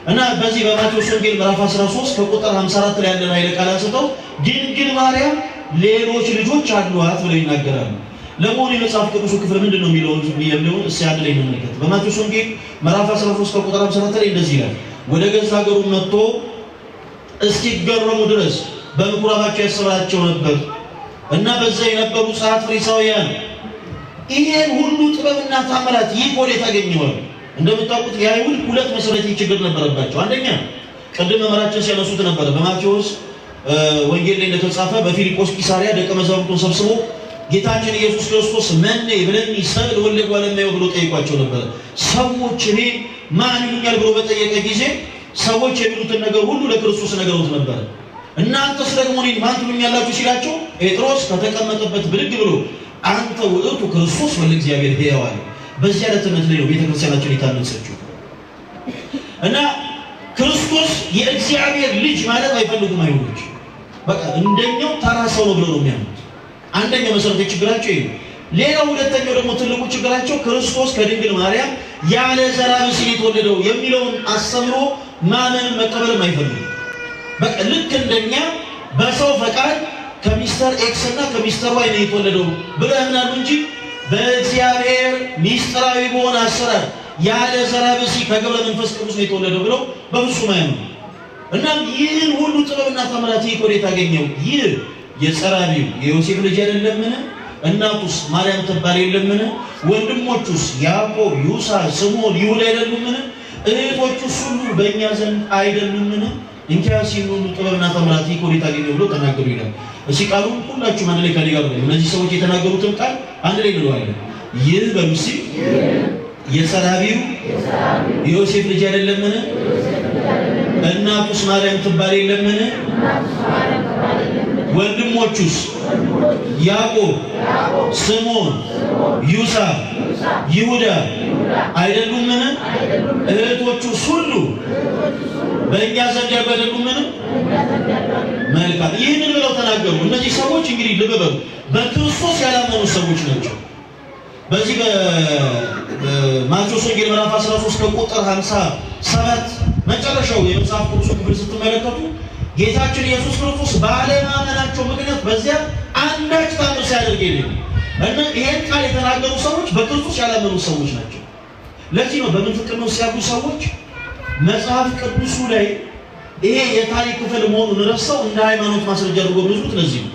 እና በዚህ በማቴዎስ ወንጌል ምዕራፍ 13 ከቁጥር 54 ላይ ያለን ኃይለ ቃል አንስተው ድንግል ማርያም ሌሎች ልጆች አሏት ብለው ይናገራሉ። ለመሆኑ የመጽሐፍ ቅዱሱ ክፍል ምንድን ነው የሚለውን እስኪ አንድ ላይ እንመልከት። በማቴዎስ ወንጌል ምዕራፍ 13 ከቁጥር 54 ላይ እንደዚህ ይላል፣ ወደ ገዛ ሀገሩ መጥቶ እስኪገረሙ ድረስ በምኩራባቸው ያስባቸው ነበር እና በዛ የነበሩ ጸሐፍት ፈሪሳውያን ይሄን ሁሉ ጥበብና ታምራት ይህ ወዴት አገኘዋል? እንደምታውቁት የአይሁድ ሁለት መሰረታዊ ችግር ነበረባቸው። አንደኛ ቅድም መምህራችን ሲያነሱት ነበረ። በማቴዎስ ወንጌል ላይ እንደተጻፈ በፊልጶስ ቂሳርያ ደቀ መዛሙርቱን ሰብስቦ ጌታችን ኢየሱስ ክርስቶስ መኔ ብለኒ ሰብል ወልደ እጓለ እመሕያው ብሎ ጠይቋቸው ነበር። ሰዎች እኔ ማን ይሉኛል ብሎ በጠየቀ ጊዜ ሰዎች የሚሉትን ነገር ሁሉ ለክርስቶስ ነገሩት ነበር። እናንተስ ደግሞ እኔን ማን ትሉኛላችሁ ሲላቸው ጴጥሮስ ከተቀመጠበት ብድግ ብሎ አንተ ውእቱ ክርስቶስ ወልደ እግዚአብሔር ሕያው አለ። በዚያ ዕለትነት ላይ ነው ቤተክርስቲያናችን የታነጸችው እና ክርስቶስ የእግዚአብሔር ልጅ ማለት አይፈልጉም አይሁዶች። በቃ እንደኛው ተራ ሰው ነው ብለው ነው የሚያምኑት። አንደኛው መሰረታዊ ችግራቸው ይሄ። ሌላው ሁለተኛው ደግሞ ትልቁ ችግራቸው ክርስቶስ ከድንግል ማርያም ያለ ዘር ብእሲ የተወለደው የሚለውን አስተምሮ ማመንም መቀበልም አይፈልጉም። በቃ ልክ እንደኛ በሰው ፈቃድ ከሚስተር ኤክስ እና ከሚስተር ዋይ ነው የተወለደው ብለው ያምናሉ እንጂ በእግዚአብሔር ሚስጥራዊ በሆነ አሰራር ያለ ዘር ብእሲ ከገብረ መንፈስ ቅዱስ ነው የተወለደው ብለው በፍጹም አያምኑ። እናም ይህን ሁሉ ጥበብና ተአምራት ይህ ወዴት አገኘው? ይህ የጸራቢው የዮሴፍ ልጅ አይደለምን? እናቱስ ማርያም ትባል የለምን? ወንድሞቹስ ያዕቆብ፣ ይሁዳ፣ ስምዖን፣ ይሁዳ አይደሉምን? እህቶቹስ ሁሉ በእኛ ዘንድ አይደሉምን? እንኪያስ ይህን ሁሉ ጥበብና ተአምራት ይህ ወዴት አገኘው ብሎ ተናገሩ ይላል። እሺ ቃሉን ሁላችሁም አንድ ላይ ከኔ ጋር ነው። እነዚህ ሰዎች የተናገሩትን ቃል አንድ ላይ እንለዋለን። ይህ በሉሲ የጸራቢው የዮሴፍ ልጅ አይደለምን? እናቱስ ማርያም ትባል የለምን? ወንድሞቹስ ያዕቆብ፣ ስምዖን፣ ይሁዳ፣ ይሁዳ አይደሉምን? እህቶቹስ ሁሉ በእኛ ዘንድ ያሉ አይደሉምን? መልካም። ይህንን ብለው ተናገሩ። እነዚህ ሰዎች እንግዲህ ልብ በሉ በክርስቶስ ያላመኑ ሰዎች ናቸው። በዚህ በማቴዎስ ወንጌል ምዕራፍ 13 ከቁጥር 57 መጨረሻው የመጽሐፍ ቅዱስ ክፍል ስትመለከቱ ጌታችን ኢየሱስ ክርስቶስ ባለማመናቸው ምክንያት በዚያ አንዳች ታምር ሲያደርግ የለም እና ይሄን ቃል የተናገሩ ሰዎች በክርስቶስ ያላመኑ ሰዎች ናቸው። ለዚህ ነው በምንፍቅና ውስጥ ያሉ ሰዎች መጽሐፍ ቅዱሱ ላይ ይሄ የታሪክ ክፍል መሆኑን ረስተው እንደ ሃይማኖት ማስረጃ አድርገው ብዙት። ለዚህ ነው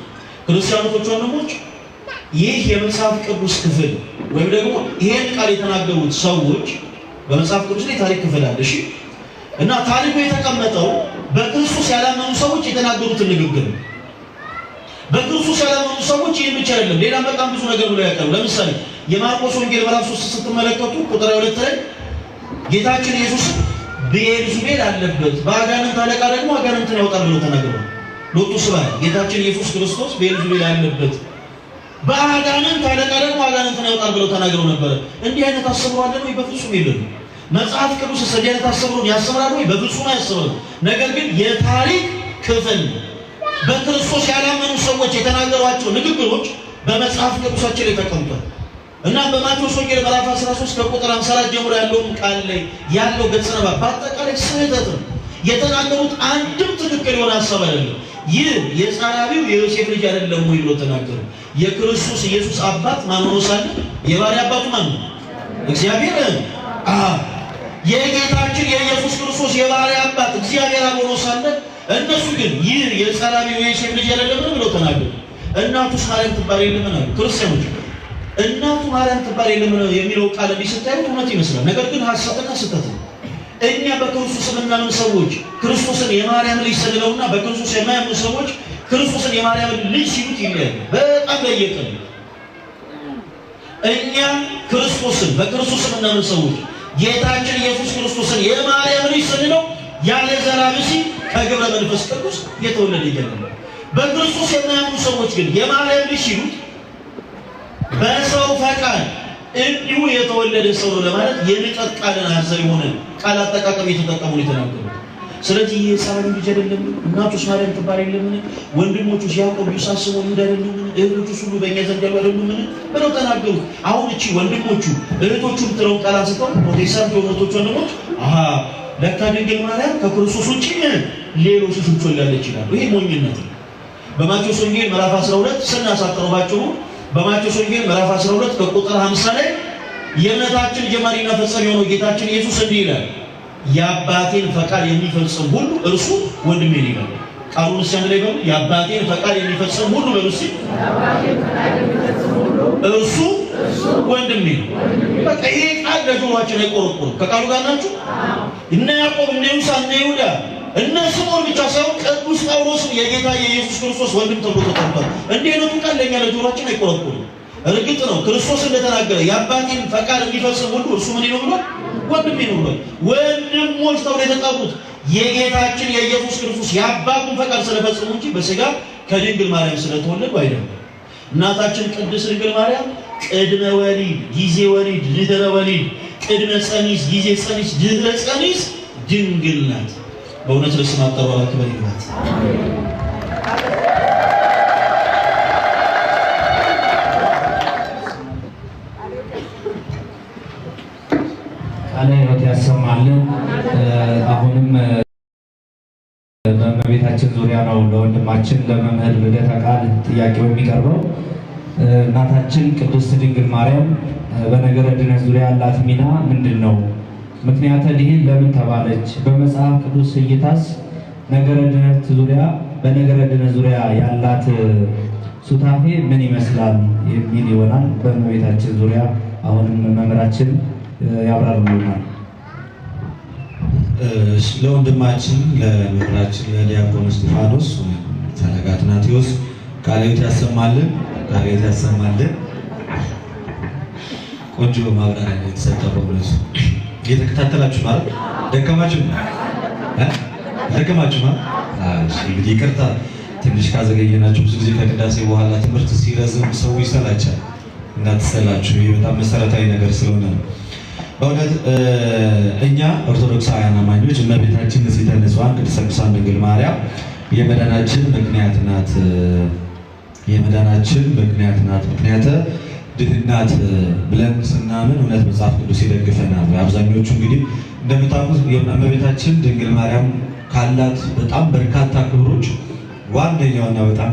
ክርስቲያኖች ወንድሞች ይህ የመጽሐፍ ቅዱስ ክፍል ወይም ደግሞ ይሄን ቃል የተናገሩት ሰዎች በመጽሐፍ ቅዱስ ላይ ታሪክ ክፍል አለ። እሺ እና ታሪኩ የተቀመጠው በክርስቶስ ያላመኑ ሰዎች የተናገሩትን ንግግር ነው። በክርስቶስ ያላመኑ ሰዎች ይህን ብቻ አይደለም፣ ሌላ በጣም ብዙ ነገር ብለው ያቀርቡ። ለምሳሌ የማርቆስ ወንጌል ምዕራፍ 3 ስትመለከቱ ቁጥር 2 ላይ ጌታችን ኢየሱስ ብዔልዜቡል አለበት በአጋንንት አለቃ ደግሞ አጋንንትን ያወጣል ብሎ ተናግሯል። ሎቱ ስብሐት ጌታችን ኢየሱስ ክርስቶስ ብዔልዜቡል አለበት በአጋንንት አለቃ ደግሞ አጋንንትን ያወጣል ብሎ ተናግረው ነበር። እንዲህ አይነት አስተምሮ አለ ወይ? በፍጹም የለም። መጽሐፍ ቅዱስ እንዲህ አይነት አስተምሮን ያስተምራል ወይ? በፍጹም አያስተምርም። ነገር ግን የታሪክ ክፍል በክርስቶስ ያላመኑ ሰዎች የተናገሯቸው ንግግሮች በመጽሐፍ ቅዱሳችን ላይ ተቀምጧል እና በማቴዎስ ወንጌል ምዕራፍ 13 ከቁጥር 54 ጀምሮ ያለውን ቃል ላይ ያለው ገጽ ንባብ በአጠቃላይ ስህተት ነው። የተናገሩት አንድም ትክክል የሆነ ሐሳብ አይደለም። ይህ የጸራቢው የዮሴፍ ልጅ አይደለም ወይ ብሎ ተናገሩ። የክርስቶስ ኢየሱስ አባት ማን ሆኖ ሳለ የባሪያ አባቱ ማን ነው? እግዚአብሔር። የጌታችን የኢየሱስ ክርስቶስ የባሪያ አባት እግዚአብሔር ሆኖ ሳለ እነሱ ግን ይህ የጸራቢው የዮሴፍ ልጅ አይደለም ብለው ተናገሩ። እናቱስ ማርያም ትባል የለምን አሉ ክርስቲያኖች። እናቱ ማርያም ትባል የለምን የሚለው ቃል ቢስታዩት እውነት ይመስላል። ነገር ግን ሐሰትና ስህተት ነው። እኛ በክርስቶስ የምናምን ሰዎች ክርስቶስን የማርያም ልጅ ስንለውና በክርስቶስ የማያምኑ ሰዎች ክርስቶስን የማርያም ልጅ ሲሉት ይለያል። በጣም ለየቀል። እኛ ክርስቶስን በክርስቶስ የምናምን ሰዎች ጌታችን ኢየሱስ ክርስቶስን የማርያም ልጅ ስንለው ያለ ዘር ብእሲ ከግብረ መንፈስ ቅዱስ የተወለደ ይገኛል። በክርስቶስ የማያምኑ ሰዎች ግን የማርያም ልጅ ሲሉት በሰው ፈቃድ እንዲሁ የተወለደ ሰው ነው ለማለት የንቀት ቃልን አዘል የሆነ ቃል አጠቃቀም የተጠቀሙ የተናገሩ። ስለዚህ የጸራቢው ልጅ አይደለም? እናቱስ ማርያም ትባል የለምን? ወንድሞቹስ ያዕቆብ፣ ዮሳ፣ ስምዖን፣ ይሁዳ አይደሉምን? እህቶቹስ ሁሉ በእኛ ዘንድ ያሉ አይደሉምን? ብለው ተናገሩ። አሁን እቺ ወንድሞቹ እህቶቹ ብትለውን ቃል አንስተው ፕሮቴስታንት የሆኑት ወንድሞች ለካ ድንግል ማርያም ከክርስቶስ ውጪ ሌሎች ልጆች ወልዳለች ይላሉ። ይሄ ሞኝነት ነው። በማቴዎስ ወንጌል ምዕራፍ 12 ስናሳጥረባችሁ በማቴዎስ ወንጌል ምዕራፍ 12 ከቁጥር 50 ላይ የእምነታችን ጀማሪና ፈጻሚ የሆነው ጌታችን ኢየሱስ እንዲህ ይላል፣ የአባቴን ፈቃድ የሚፈጽም ሁሉ እርሱ ወንድሜ ነው ይላል። ቃሉን እስኪ አንድ ላይ በሉ። የአባቴን ፈቃድ የሚፈጽም ሁሉ በሉ እስኪ እርሱ ወንድሜ ነው። በቃ ይሄ ቃል ለጆሮአችን አይቆረቆርም። ከቃሉ ጋር ናችሁ? እነ ያዕቆብ፣ እነ ዮሳ፣ እነ ይሁዳ፣ እነ ስምዖን ብቻ ሳይሆን ቅዱስ ጳውሎስም የጌታ የኢየሱስ ክርስቶስ ወንድም ተብሎ ተጠርቷል። እንዲህ አይነቱ ቃል ለእኛ ለጆሮአችን አይቆረቆርም። እርግጥ ነው ክርስቶስ እንደተናገረ የአባቴን ፈቃድ የሚፈጽም ሁሉ እርሱ ምን ነው ብሏል? ወንድሜ ነው ብሏል። ወንድሞች ተብሎ የተጠሩት የጌታችን የኢየሱስ ክርስቶስ የአባቱን ፈቃድ ስለፈጸሙ እንጂ በሥጋ ከድንግል ማርያም ስለተወለዱ አይደለም። እናታችን ቅድስት ድንግል ማርያም ቅድመ ወሊድ፣ ጊዜ ወሊድ፣ ድህረ ወሊድ፣ ቅድመ ጸኒስ፣ ጊዜ ጸኒስ፣ ድህረ ጸኒስ ድንግል ናት። በእውነት ለስም አጠራሯ ክብር ይግባት። ቃለ ሕይወት ያሰማልን። አሁንም በእመቤታችን ዙሪያ ነው ለወንድማችን ለመምህር ልደተ ቃል ጥያቄው የሚቀርበው። እናታችን ቅድስት ድንግል ማርያም በነገረ ድነት ዙሪያ ያላት ሚና ምንድን ነው? ምክንያተ ድኅነት ለምን ተባለች? በመጽሐፍ ቅዱስ እይታስ ነገረ ድነት ዙሪያ በነገረ ድነት ዙሪያ ያላት ሱታፌ ምን ይመስላል የሚል ይሆናል። በእመቤታችን ዙሪያ አሁንም መምህራችን ያብራሩልናል። ለወንድማችን ለመምህራችን ለዲያቆን እስጢፋኖስ ፈለገ አትናቴዎስ ቃለ ሕይወት ያሰማልን፣ ቃለ ሕይወት ያሰማልን። ቆንጆ ማብራሪያ የተሰጠው በእውነቱ እየተከታተላችሁ ማለት ደከማችሁ ማለት እንግዲህ ይቅርታ ትንሽ ካዘገየናችሁ። ብዙ ጊዜ ከቅዳሴ በኋላ ትምህርት ሲረዝም ሰው ይሰላቻል። እንዳትሰላችሁ፣ ይህ በጣም መሰረታዊ ነገር ስለሆነ ነው። በእውነት እኛ ኦርቶዶክሳውያን አማኞች እመቤታችን ንጽሕተ ንጹሐን ቅድስት ቅዱሳን ድንግል ማርያም የመዳናችን ምክንያት ናት። የመዳናችን ምክንያት ናት፣ ምክንያተ ድኅነት ብለን ስናምን እውነት መጽሐፍ ቅዱስ ይደግፈናል። አብዛኞቹ እንግዲህ እንደምታውቁት የእመቤታችን ድንግል ማርያም ካላት በጣም በርካታ ክብሮች ዋነኛውና በጣም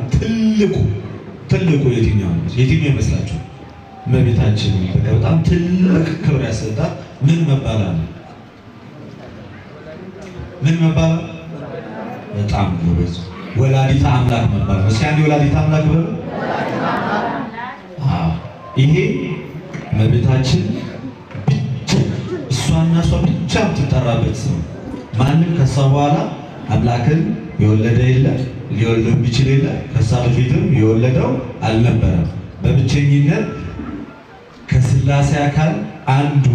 ትልቁ የትኛው ይመስላችሁ? እመቤታችን በጣም ትልቅ ክብር ያሰጣት ምን መባላል? በጣም ጎበዝ ወላዲተ አምላክ መባል ነው። እስኪ አንዴ ወላዲተ አምላክ በሉ። ይሄ እመቤታችን ብቻ እሷና እሷ ብቻ የምትጠራበት ስም። ማንም ከሷ በኋላ አምላክን የወለደ የለ፣ ሊወልድ የሚችል የለ፣ ከሷ በፊትም የወለደው አልነበረም። በብቸኝነት ከሥላሴ አካል አንዱ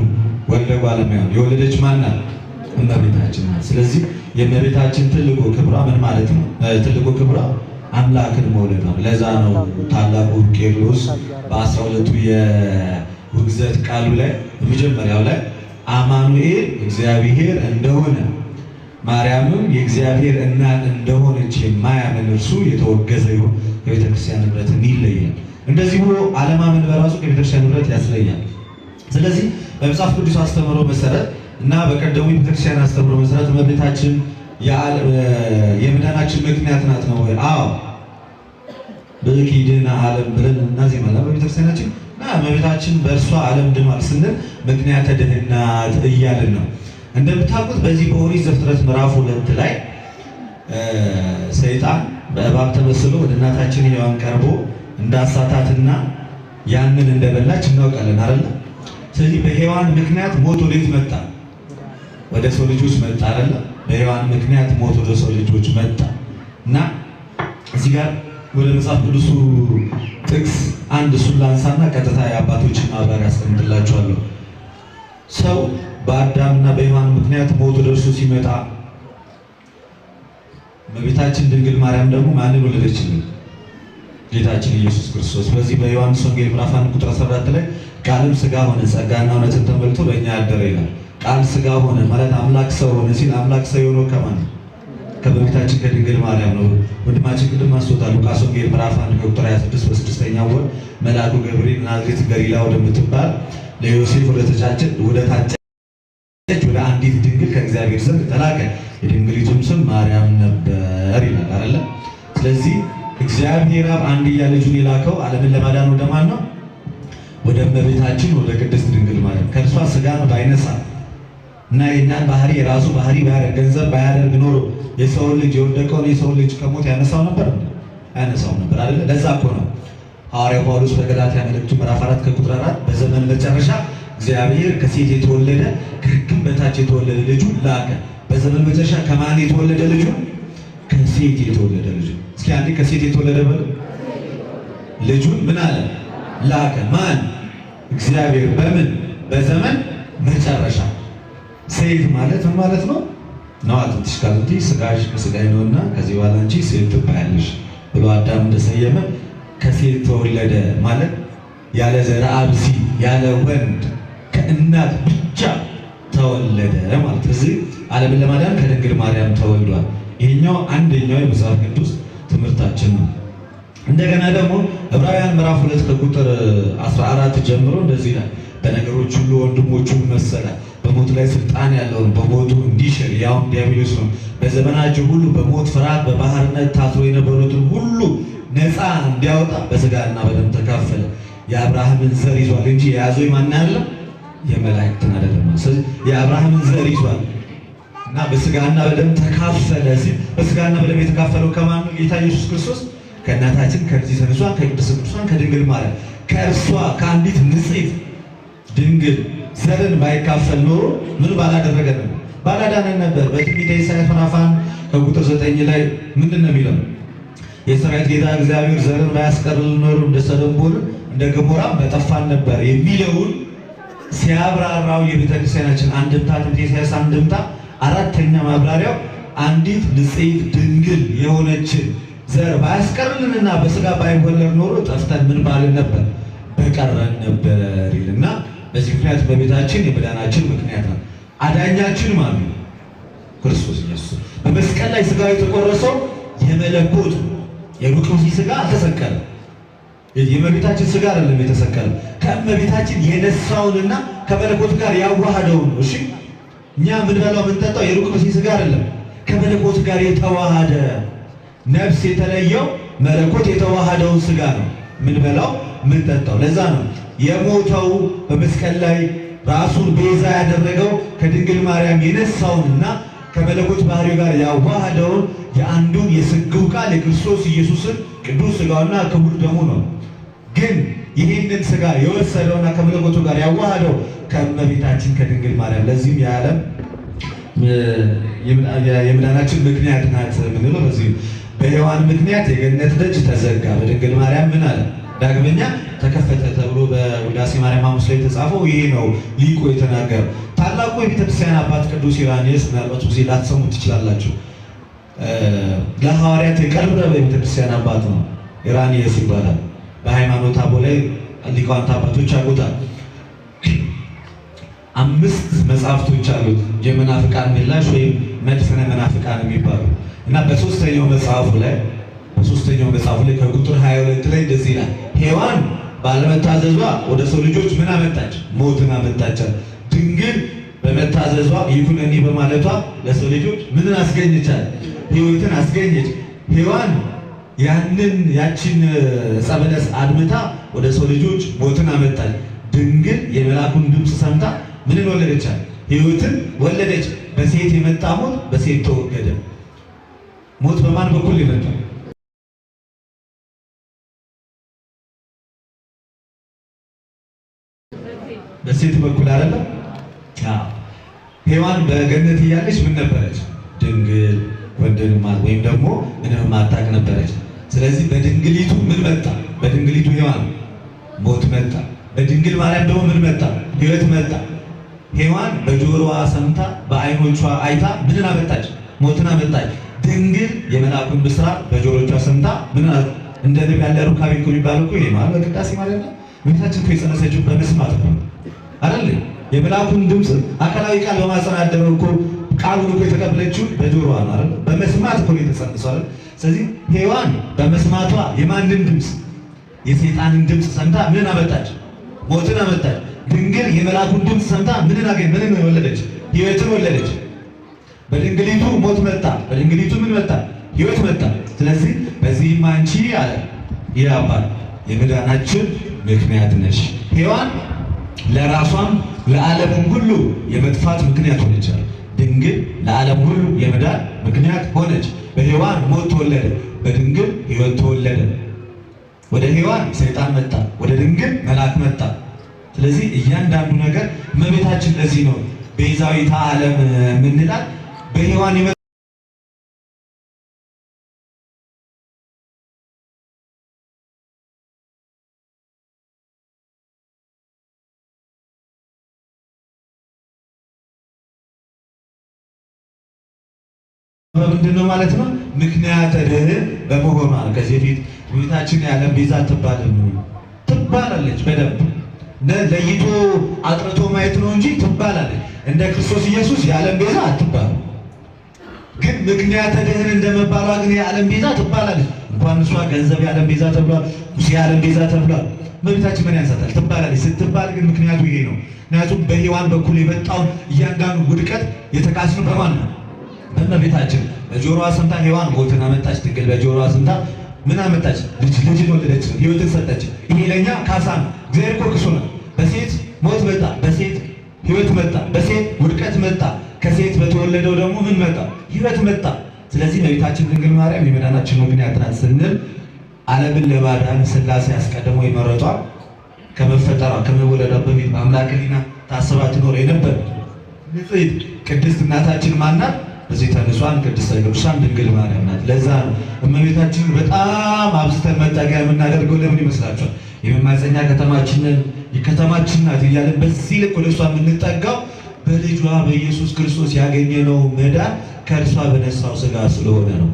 ወልደ ባለሙያ የወለደች ማናት? እመቤታችን ናት። ስለዚህ የእመቤታችን ትልቁ ክብሯ ምን ማለት ነው? ትልቁ ክብሯ አምላክን መውለድ ነው። ለዛ ነው ታላቁ ቄርሎስ በ12ቱ የውግዘት ቃሉ ላይ በመጀመሪያው ላይ አማኑኤል እግዚአብሔር እንደሆነ ማርያምም የእግዚአብሔር እናት እንደሆነች የማያምን እርሱ የተወገዘ ይሁን፣ ከቤተክርስቲያን ንብረትን ይለያል። እንደዚህ ብሎ አለማመን በራሱ ከቤተክርስቲያን ንብረት ያስለያል። ስለዚህ በመጽሐፍ ቅዱስ አስተምሮ መሰረት እና በቀደሙ የቤተክርስቲያን አስተምሮ መሰረት እመቤታችን የመዳናችን ምክንያት ናት ነው ወይ? አዎ ብኪ ድኅነ ዓለም ብለን እናዜማለን በቤተክርስቲያናችን እና እመቤታችን በእርሷ ዓለም ድኗል ስንል ምክንያተ ድኅነት እያልን ነው። እንደምታውቁት በዚህ በኦሪት ዘፍጥረት ምዕራፍ 2 ላይ ሰይጣን በእባብ ተመስሎ ወደ እናታችን ሔዋን ቀርቦ እንዳሳታትና ያንን እንደበላች እናውቃለን አይደል? ስለዚህ በሔዋን ምክንያት ሞት ወዴት መጣ? ወደ ሰው ልጆች መጣ አይደል? በሔዋን ምክንያት ሞት ወደ ሰው ልጆች መጣ እና እዚህ ጋር ወደ መጽሐፍ ቅዱሱ ጥቅስ አንድ እሱን ላንሳና ቀጥታ የአባቶችን ማብራሪያ ያስቀምጥላችኋለሁ። ሰው በአዳምና በሔዋን ምክንያት ሞት ወደ እርሱ ሲመጣ እመቤታችን ድንግል ማርያም ደግሞ ማንን ወለደችልን? ጌታችን ኢየሱስ ክርስቶስ። በዚህ በዮሐንስ ወንጌል ምዕራፍ 1 ቁጥር 14 ላይ ቃልም ሥጋ ሆነ ጸጋና እውነትን ተሞልቶ በእኛ አደረ ይላል። ቃል ሥጋ ሆነ ማለት አምላክ ሰው ሆነ ሲል አምላክ ሰው የሆነው ከማን ነው? ከእመቤታችን ከድንግል ማርያም ነው። ወንድማችን ቅድም አስወጣል። ሉቃስ ወንጌል ምዕራፍ 1 ቁጥር 26 በስድስተኛው ወር መልአኩ ገብርኤል ናዝሬት ገሊላ ወደምትባል ለዮሴፍ ወደ ታጨች ወደ አንዲት ድንግል ከእግዚአብሔር ዘንድ ተላከ፣ የድንግሊቱም ስም ማርያም ነበር ይላል አይደለ? ስለዚህ እግዚአብሔር አብ አንድያ ልጁን የላከው ዓለምን ለማዳን ወደ ማን ነው? ወደ እመቤታችን ወደ ቅድስት ድንግል ማርያም። ከእርሷ ሥጋን ባይነሳ እና የእኛን ባህሪ የራሱ ባህሪ ባያደርግ ገንዘብ ባያደርግ ኖሮ የሰውን ልጅ የወደቀውን የሰውን ልጅ ከሞት ያነሳው ነበር? አያነሳው ነበር አይደለ? ለዛ እኮ ነው ሐዋርያው ጳውሎስ በገላትያ መልእክቱ ምዕራፍ 4 ከቁጥር 4 በዘመን መጨረሻ እግዚአብሔር ከሴት የተወለደ ከሕግም በታች የተወለደ ልጁን ላከ። በዘመን መጨረሻ ከማን የተወለደ ልጁ? ከሴት የተወለደ ልጁ። እስኪ አንዴ ከሴት የተወለደ በሉ። ልጁን ምን አለ? ላከ። ማን? እግዚአብሔር። በምን? በዘመን መጨረሻ። ሴት ማለት ምን ማለት ነው? ነዋትሽ ካልንቲ ስጋሽ ከስጋዬ ነውና ከዚህ በኋላ አንቺ ሴት ትባያለሽ ብሎ አዳም እንደሰየመ ከሴት ተወለደ ማለት ያለ ዘር አብሲ ያለ ወንድ ከእናት ብቻ ተወለደ ማለት። እዚህ ዓለምን ለማዳን ከድንግል ማርያም ተወልዷል። ይሄኛው አንደኛው የመጽሐፍ ቅዱስ ትምህርታችን ነው። እንደገና ደግሞ ዕብራውያን ምዕራፍ 2 ከቁጥር 14 ጀምሮ እንደዚህ ይላል፣ በነገሮች ሁሉ ወንድሞቹን መሰለ፣ በሞት ላይ ስልጣን ያለውን በሞቱ እንዲሽር ያውም ዲያብሎስ ነው። በዘመናቸው ሁሉ በሞት ፍርሃት በባህርነት ታስሮ የነበሩትን ሁሉ ነፃ እንዲያወጣ በሥጋና በደም ተካፈለ። የአብርሃምን ዘር ይዟል እንጂ የያዘው የማን አይደለም? የመላእክትን አይደለም። ስለዚህ የአብርሃምን ዘር ይዟል እና በሥጋና በደም ተካፈለ ሲል በሥጋና በደም የተካፈለው ከማን ነው? ጌታ ኢየሱስ ክርስቶስ ከእናታችን ከቅድስት ንጹሐን ከቅድስት ቅዱሳን ከድንግል ማርያም ከእርሷ ከአንዲት ንጽሕት ድንግል ዘርን ባይካፈል ኖሮ ምን ባላደረገ ነበር? ባላዳነን ነበር። በትንቢተ ኢሳይያስ ምዕራፍ 1 ከቁጥር 9 ላይ ምንድን ነው የሚለው? የሠራዊት ጌታ እግዚአብሔር ዘርን ባያስቀርልን ኖሮ እንደ ሰዶም እንደ ገሞራም በጠፋን ነበር የሚለውን ሲያብራራው የቤተክርስቲያናችን አንድምታ ትንቢተ ኢሳይያስ አንድምታ አራተኛ ማብራሪያው አንዲት ንጽሕት ድንግል የሆነችን ዘር ባያስቀርልንና በሥጋ ባይወለድ ኖሮ ጠፍተን ምን ባልን ነበር? በቀረን ነበር ይልና በዚህ ምክንያት በቤታችን የመዳናችን ምክንያት ነው። አዳኛችን ማን ነው? ክርስቶስ ኢየሱስ። በመስቀል ላይ ሥጋው የተቆረሰው የመለኮት የሉቃስ ሥጋ አልተሰቀለም። የእመቤታችን ሥጋ አይደለም የተሰቀለው፣ ከእመቤታችን የነሳውንና ከመለኮት ጋር ያዋሃደውን ነው። እሺ እኛ የምንበላው የምንጠጣው የሉቃስ ሥጋ አይደለም፣ ከመለኮት ጋር የተዋሃደ ነፍስ የተለየው መለኮት የተዋሃደውን ሥጋ ነው የምንበላው የምንጠጣው። ለዛ ነው የሞተው በመስቀል ላይ ራሱን ቤዛ ያደረገው ከድንግል ማርያም የነሳውንና ከመለኮት ባህሪው ጋር ያዋሃደውን የአንዱን የስግው ቃል የክርስቶስ ኢየሱስን ቅዱስ ሥጋውና ክቡር ደሙ ነው። ግን ይህንን ሥጋ የወሰደውና ከመለኮቱ ጋር ያዋሃደው ከእመቤታችን ከድንግል ማርያም። ለዚህም የዓለም የመዳናችን ምክንያት ናት የምንለው በዚህ በሔዋን ምክንያት የገነት ደጅ ተዘጋ፣ በድንግል ማርያም ምን አለ ዳግመኛ ተከፈተ ተብሎ በውዳሴ ማርያም ሐሙስ ላይ የተጻፈው ይሄ ነው ሊቁ የተናገረው። ታላቁ የቤተክርስቲያን አባት ቅዱስ ኢራኔስ ምናልባት ጊዜ ላትሰሙ ትችላላችሁ። ለሐዋርያት የቀረበ የቤተክርስቲያን አባት ነው፣ ኢራኔስ ይባላል። በሃይማኖት አቦ ላይ ሊቃውንት አባቶች ያውቁታል። 5 መጽሐፍቶች አሉት፣ የመናፍቃን ምላሽ ወይም መድፈነ መናፍቃን የሚባሉ እና በሶስተኛው መጽሐፉ ላይ ከቁጥር 22 ላይ እንደዚህ ይላል፣ ሔዋን ባለመታዘዟ ወደ ሰው ልጆች ምን አመጣች? ሞትን አመጣች። ድንግል በመታዘዟ ይኩነኒ በማለቷ ለሰው ልጆች ምንን አስገኘቻል? ሕይወትን አስገኘች። ሔዋን ያችን ዕፀ በለስ አድምታ ወደ ሰው ልጆች ሞትን አመጣች። ድንግል የመልአኩን ድምፅ ሰምታ ምንን ወለደቻል? ሕይወትን ወለደች። በሴት የመጣ ሞት በሴት ተወገደ። ሞት በማን በኩል ይመጣ? በሴት በኩል አይደለም። ሔዋን በገነት እያለች ምን ነበረች? ድንግል ወንድን ወይም ደግሞ ምንም ማታቅ ነበረች። ስለዚህ በድንግሊቱ ምን መጣ? በድንግሊቱ ሔዋን ሞት መጣ። በድንግል ማርያም ደግሞ ምን መጣ? ሕይወት መጣ። ሔዋን በጆሮዋ ሰምታ በዓይኖቿ አይታ ምንን አመጣች? ሞትን አመጣች። ድንግል የመልአኩን ብስራት በጆሮቿ ሰምታ ምን እንደ ንብ ያለ ሩካቤ እኮ የሚባለው እኮ ይሄ ማለት በቅዳሴ ማለት ነው። እመቤታችን እኮ የጸነሰችው በመስማት ነው አይደል? የመልአኩን ድምፅ አካላዊ ቃል በማጸን ያደረው እኮ ቃሉን እኮ የተቀበለችው በጆሮዋ ነው አይደል? በመስማት እኮ የተጸነሰው አይደል? ስለዚህ ሔዋን በመስማቷ የማንን ድምፅ? የሰይጣንን ድምፅ ሰምታ ምን አመጣች? ሞትን አመጣች። ድንግል የመልአኩን ድምፅ ሰምታ ምንን ወለደች? ሕይወትን ወለደች። በድንግሊቱ ሞት መጣ፣ በድንግሊቱ ምን መጣ? ሕይወት መጣ። ስለዚህ በዚህም አንቺ አለ ይህ አባት የመዳናችን ምክንያት ነሽ። ሔዋን ለራሷም ለዓለምም ሁሉ የመጥፋት ምክንያት ሆነች። ድንግል ለዓለም ሁሉ የመዳን ምክንያት ሆነች። በሔዋን ሞት ተወለደ፣ በድንግል ሕይወት ተወለደ። ወደ ሔዋን ሰይጣን መጣ፣ ወደ ድንግል መልአክ መጣ። ስለዚህ እያንዳንዱ ነገር እመቤታችን ለዚህ ነው ቤዛዊተ ዓለም የምንላት በሔዋን ምንድን ነው ማለት ነው? ምክንያተ ድኅነት በመሆኗ ከዚህ በፊት እመቤታችን የዓለም ቤዛ ትባላለች። በደንብ ለይቶ አጥርቶ ማየት ነው እንጂ ትባላለች። እንደ ክርስቶስ ኢየሱስ የዓለም ቤዛ አትባልም። ግን ምክንያተ ድኅነት እንደመባሏ ግን የዓለም ቤዛ ትባላለች። እንኳን እሷ ገንዘብ የዓለም ቤዛ ተብሏል፣ ቁስ የዓለም ቤዛ ተብሏል። እመቤታችን ምን ያንሳታል? ትባላለች። ስትባል ግን ምክንያቱ ይሄ ነው። ምክንያቱም በሔዋን በኩል የመጣውን እያንዳንዱ ውድቀት የተካስነው በማን ነው? በእመቤታችን። በጆሮዋ ሰምታ ሔዋን ሞትን አመጣች። ድንግል በጆሮዋ ሰምታ ምን አመጣች? ልጅን ወለደች፣ ሕይወትን ሰጠች። ይሄ ለእኛ ካሳ ነው። እግዚአብሔር እኮ ክሶናል። በሴት ሞት መጣ፣ በሴት ሕይወት መጣ፣ በሴት ውድቀት መጣ። ከሴት በተወለደው ደግሞ ምን መጣ? ሕይወት መጣ። ስለዚህ እመቤታችን ድንግል ማርያም የመዳናችን ምክንያት ናት ስንል ዓለምን ለማዳን ሥላሴ አስቀድመው የመረጧ ከመፈጠሯ ከመወለዷ በፊት በአምላክ ሕሊና ታስባ ትኖር የነበር ንጽሕት ቅድስት እናታችን ማናት? በዚህ ተንሷን ቅድስተ ቅዱሳን ድንግል ማርያም ናት። ለዛ ነው እመቤታችን በጣም አብዝተን መጠጊያ የምናደርገው። ለምን ይመስላችኋል? የመማፀኛ ከተማችን ናት እያለን በዚህ ልክ ወደ እሷ የምንጠጋው በልጇ በኢየሱስ ክርስቶስ ያገኘነው መዳን ከእርሷ በነሳው ሥጋ ስለሆነ ነው።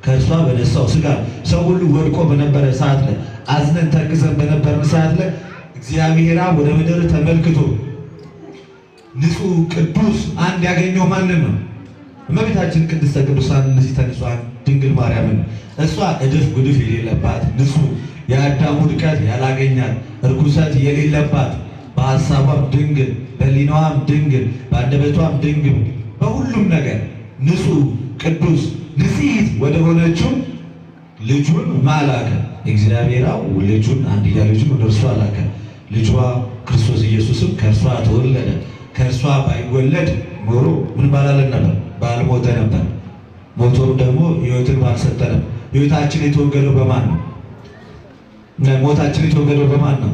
ከእርሷ በነሳው ሥጋ ሰው ሁሉ ወድቆ በነበረ ሰዓት ላይ አዝነን ተክዘን በነበርን ሰዓት ላይ እግዚአብሔር ወደ ምድር ተመልክቶ ንጹሕ ቅዱስ አንድ ያገኘው ማንን ነው? እመቤታችን ቅድስተ ቅዱሳን ንጽሕተ ንጹሐን ድንግል ማርያምን። እሷ እድፍ ጉድፍ የሌለባት ንጹሕ የአዳም ውድቀት ያላገኛት እርኩሰት የሌለባት በሐሳቧም ድንግል በሕሊናዋም ድንግል በአንደበቷም ድንግል በሁሉም ነገር ንጹሕ ቅዱስ ንጽሕት ወደ ሆነችው ልጁን ማላከ እግዚአብሔር ልጁን አንድያ ልጁን ወደ እርሷ ላከ። ልጇ ክርስቶስ ኢየሱስም ከእርሷ ተወለደ። ከእርሷ ባይወለድ ኖሮ ምን ባላለን ነበር? ባልሞተ ነበር። ሞቶም ደግሞ ሕይወትን ባልሰጠ ነበር። ሕይወታችን የተወገደው በማን ነው? ሞታችን የተወገደው በማን ነው?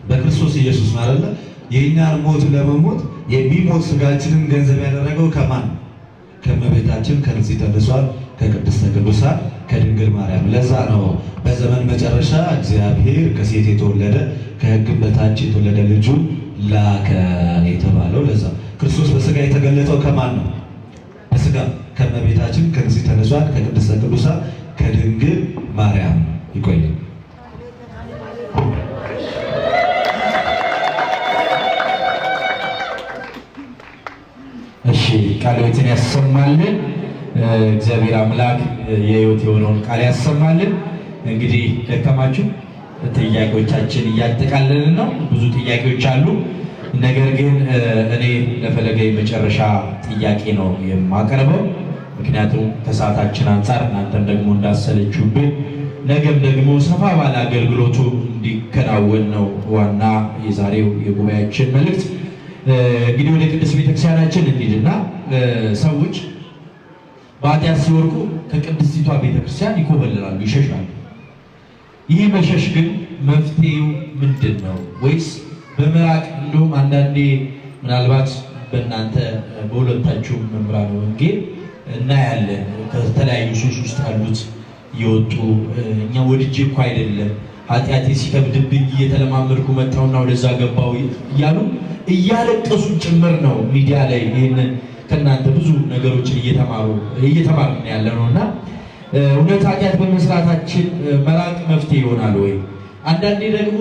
በክርስቶስ ኢየሱስ ማለት ነው። የእኛን ሞት ለመሞት የሚሞት ስጋችንን ገንዘብ ያደረገው ከማን? ከእመቤታችን ከንጽሕተ ንጹሐን ከቅድስተ ቅዱሳን ከድንግል ማርያም። ለዛ ነው በዘመን መጨረሻ እግዚአብሔር ከሴት የተወለደ ከሕግም በታች የተወለደ ልጁን ላከ የተባለው። ለዛ ክርስቶስ በስጋ የተገለጠው ከማን ነው? በስጋ ከእመቤታችን ከንጽሕተ ንጹሐን ከቅድስተ ቅዱሳን ከድንግል ማርያም። ይቆያል። እሺ ቃልዎትን ያሰማልን። እግዚአብሔር አምላክ የሕይወት የሆነውን ቃል ያሰማልን። እንግዲህ ደከማችሁ፣ ጥያቄዎቻችን እያጠቃለልን ነው። ብዙ ጥያቄዎች አሉ። ነገር ግን እኔ ለፈለገ የመጨረሻ ጥያቄ ነው የማቀርበው። ምክንያቱም ከሰዓታችን አንጻር እናንተም ደግሞ እንዳሰለችሁብን ነገም ደግሞ ሰፋ ባለ አገልግሎቱ እንዲከናወን ነው ዋና የዛሬው የጉባኤያችን መልእክት። እንግዲህ ወደ ቅድስት ቤተክርስቲያናችን እንሂድና ሰዎች በኃጢአት ሲወርቁ ከቅድስቲቷ ቤተክርስቲያን ይኮበልላሉ፣ ይሸሻሉ። ይህ መሸሽ ግን መፍትሄው ምንድን ነው? ወይስ በመራቅ እንዲሁም አንዳንዴ ምናልባት በእናንተ በሁለታችሁ መምህራነ ወንጌል እናያለን ከተለያዩ ሱስ ውስጥ ያሉት እየወጡ እኛ ወድጄ እኮ አይደለም ኃጢአቴ ሲከብድብኝ እየተለማመድኩ መጣሁና ወደዛ ገባሁ እያሉ እያለቀሱ ጭምር ነው ሚዲያ ላይ ይህንን ከእናንተ ብዙ ነገሮችን እየተማርን ያለ ነውና እውነት ኃጢአት በመስራታችን መራቅ መፍትሄ ይሆናል ወይ? አንዳንዴ ደግሞ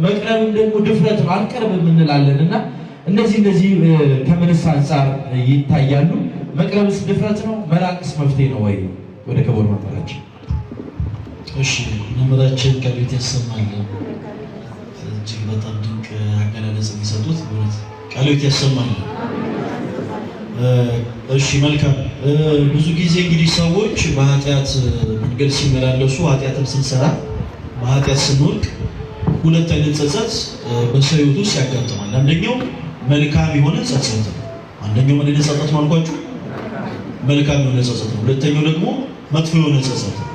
መቅረብም ደግሞ ድፍረት ነው፣ አንቀርብም እንላለንና እነዚህ ከምንስ አንጻር ይታያሉ? መቅረብስ ድፍረት ነው? መራቅስ መፍትሄ ነው ወይ? ወደ ክቡር መምህራችን። እሺ መምህራችን ቃልዎት ያሰማልን። እጅግ በጣም ድንቅ አገላለጽ የሚሰጡት ቃልዎት ያሰማልን። እሺ መልካም። ብዙ ጊዜ እንግዲህ ሰዎች በኃጢአት መንገድ ሲመላለሱ ኃጢአትም ስንሰራ በኃጢአት ስንወድቅ ሁለት አይነት ጸጸት በሰው ሕይወት ውስጥ ያጋጥማል። አንደኛው መልካም የሆነ ጸጸት ነው። አንደኛው ምን አይነት ጸጸት ነው አልኳችሁ? መልካም የሆነ ጸጸት ነው። ሁለተኛው ደግሞ መጥፎ የሆነ ጸጸት ነው።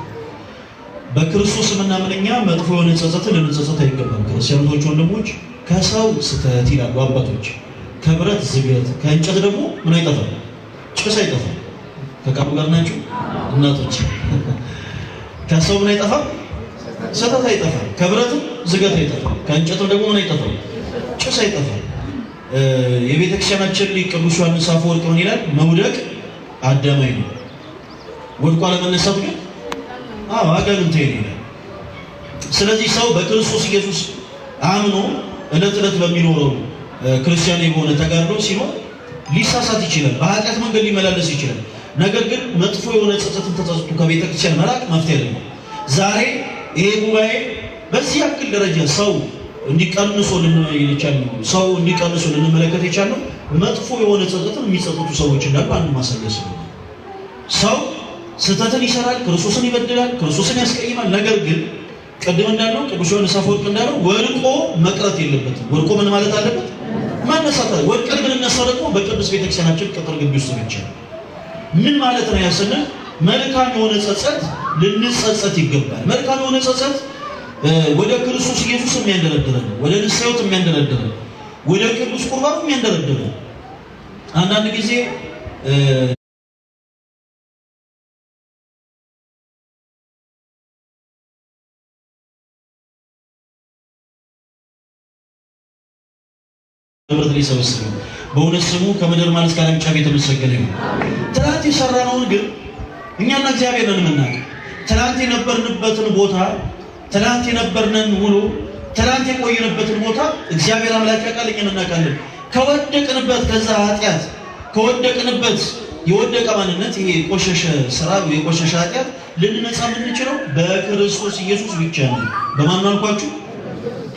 በክርስቶስ የምናምንኛ መጥፎ የሆነ ጸጸትን ልንጸጸት አይገባም። ክርስቲያኖች ወንድሞች፣ ከሰው ስተት ይላሉ አባቶች፣ ከብረት ዝገት ከእንጨት ደግሞ ምን አይጠፋም? ጭስ አይጠፋም። ከቃሉ ጋር ናችሁ እናቶች? ከሰው ምን አይጠፋም? ስተት አይጠፋም። ከብረትም ዝገት አይጠፋም። ከእንጨትም ደግሞ ምን አይጠፋም? ጭስ አይጠፋም። የቤተክርስቲያናችን ሊቅ ቅዱስ ዮሐንስ አፈወርቅ ምን ይላል? መውደቅ አዳማዊ ነው፣ ወድቆ አለመነሳት ግን አጋንንታዊ ነው ይላል። ስለዚህ ሰው በክርስቶስ ኢየሱስ አምኖ ዕለት ዕለት በሚኖረው ክርስቲያናዊ የሆነ ተጋድሎ ሲኖር ሊሳሳት ይችላል፣ በኃጢአት መንገድ ሊመላለስ ይችላል። ነገር ግን መጥፎ የሆነ ጸጸትን ተጸጽቶ ከቤተክርስቲያን መራቅ መፍትሄ አይደለም። ዛሬ ይሄ ጉባኤ በዚህ ያክል ደረጃ ሰው እንዲቀንሶ ልንመለከት የቻልነው መጥፎ የሆነ ጸጸትን የሚጸጸቱ ሰዎች እንዳሉ አንድ ማሳየት ነው። ሰው ስህተትን ይሰራል፣ ክርስቶስን ይበድላል፣ ክርስቶስን ያስቀይማል። ነገር ግን ቅድም እንዳለው ቅዱስ ዮሐንስ አፈወርቅ እንዳለው ወድቆ መቅረት የለበትም። ወድቆ ምን ማለት አለበት? መነሳት። ወድቀን ብንነሳ ደግሞ በቅዱስ ቤተክርስቲያናችን ቅጥር ግቢ ውስጥ ብቻ። ምን ማለት ነው ያስነን? መልካም የሆነ ጸጸት ልንጸጸት ይገባል። መልካም የሆነ ጸጸት ወደ ክርስቶስ ኢየሱስ የሚያንደረድረን፣ ወደ ንስሐ ሕይወት የሚያንደረድረን፣ ወደ ቅዱስ ቁርባን የሚያንደረድረን። አንዳንድ ጊዜ ንብረት ሊሰበስብ በእውነት ስሙ ከምድር ማለት እስከ ዓለም ጫፍ የተመሰገነ ይሁን። ትናንት የሰራነውን ግን እኛና እግዚአብሔር ነን የምናውቀው። ትናንት የነበርንበትን ቦታ፣ ትናንት የነበርነን ውሎ፣ ትናንት የቆየንበትን ቦታ እግዚአብሔር አምላክ ያውቃል፣ እኛም እናውቃለን። ከወደቅንበት ከዛ ኃጢአት ከወደቅንበት የወደቀ ማንነት ይሄ የቆሸሸ ስራ የቆሸሸ ኃጢአት ልንነጻ የምንችለው በክርስቶስ ኢየሱስ ብቻ ነው። በማን አልኳችሁ?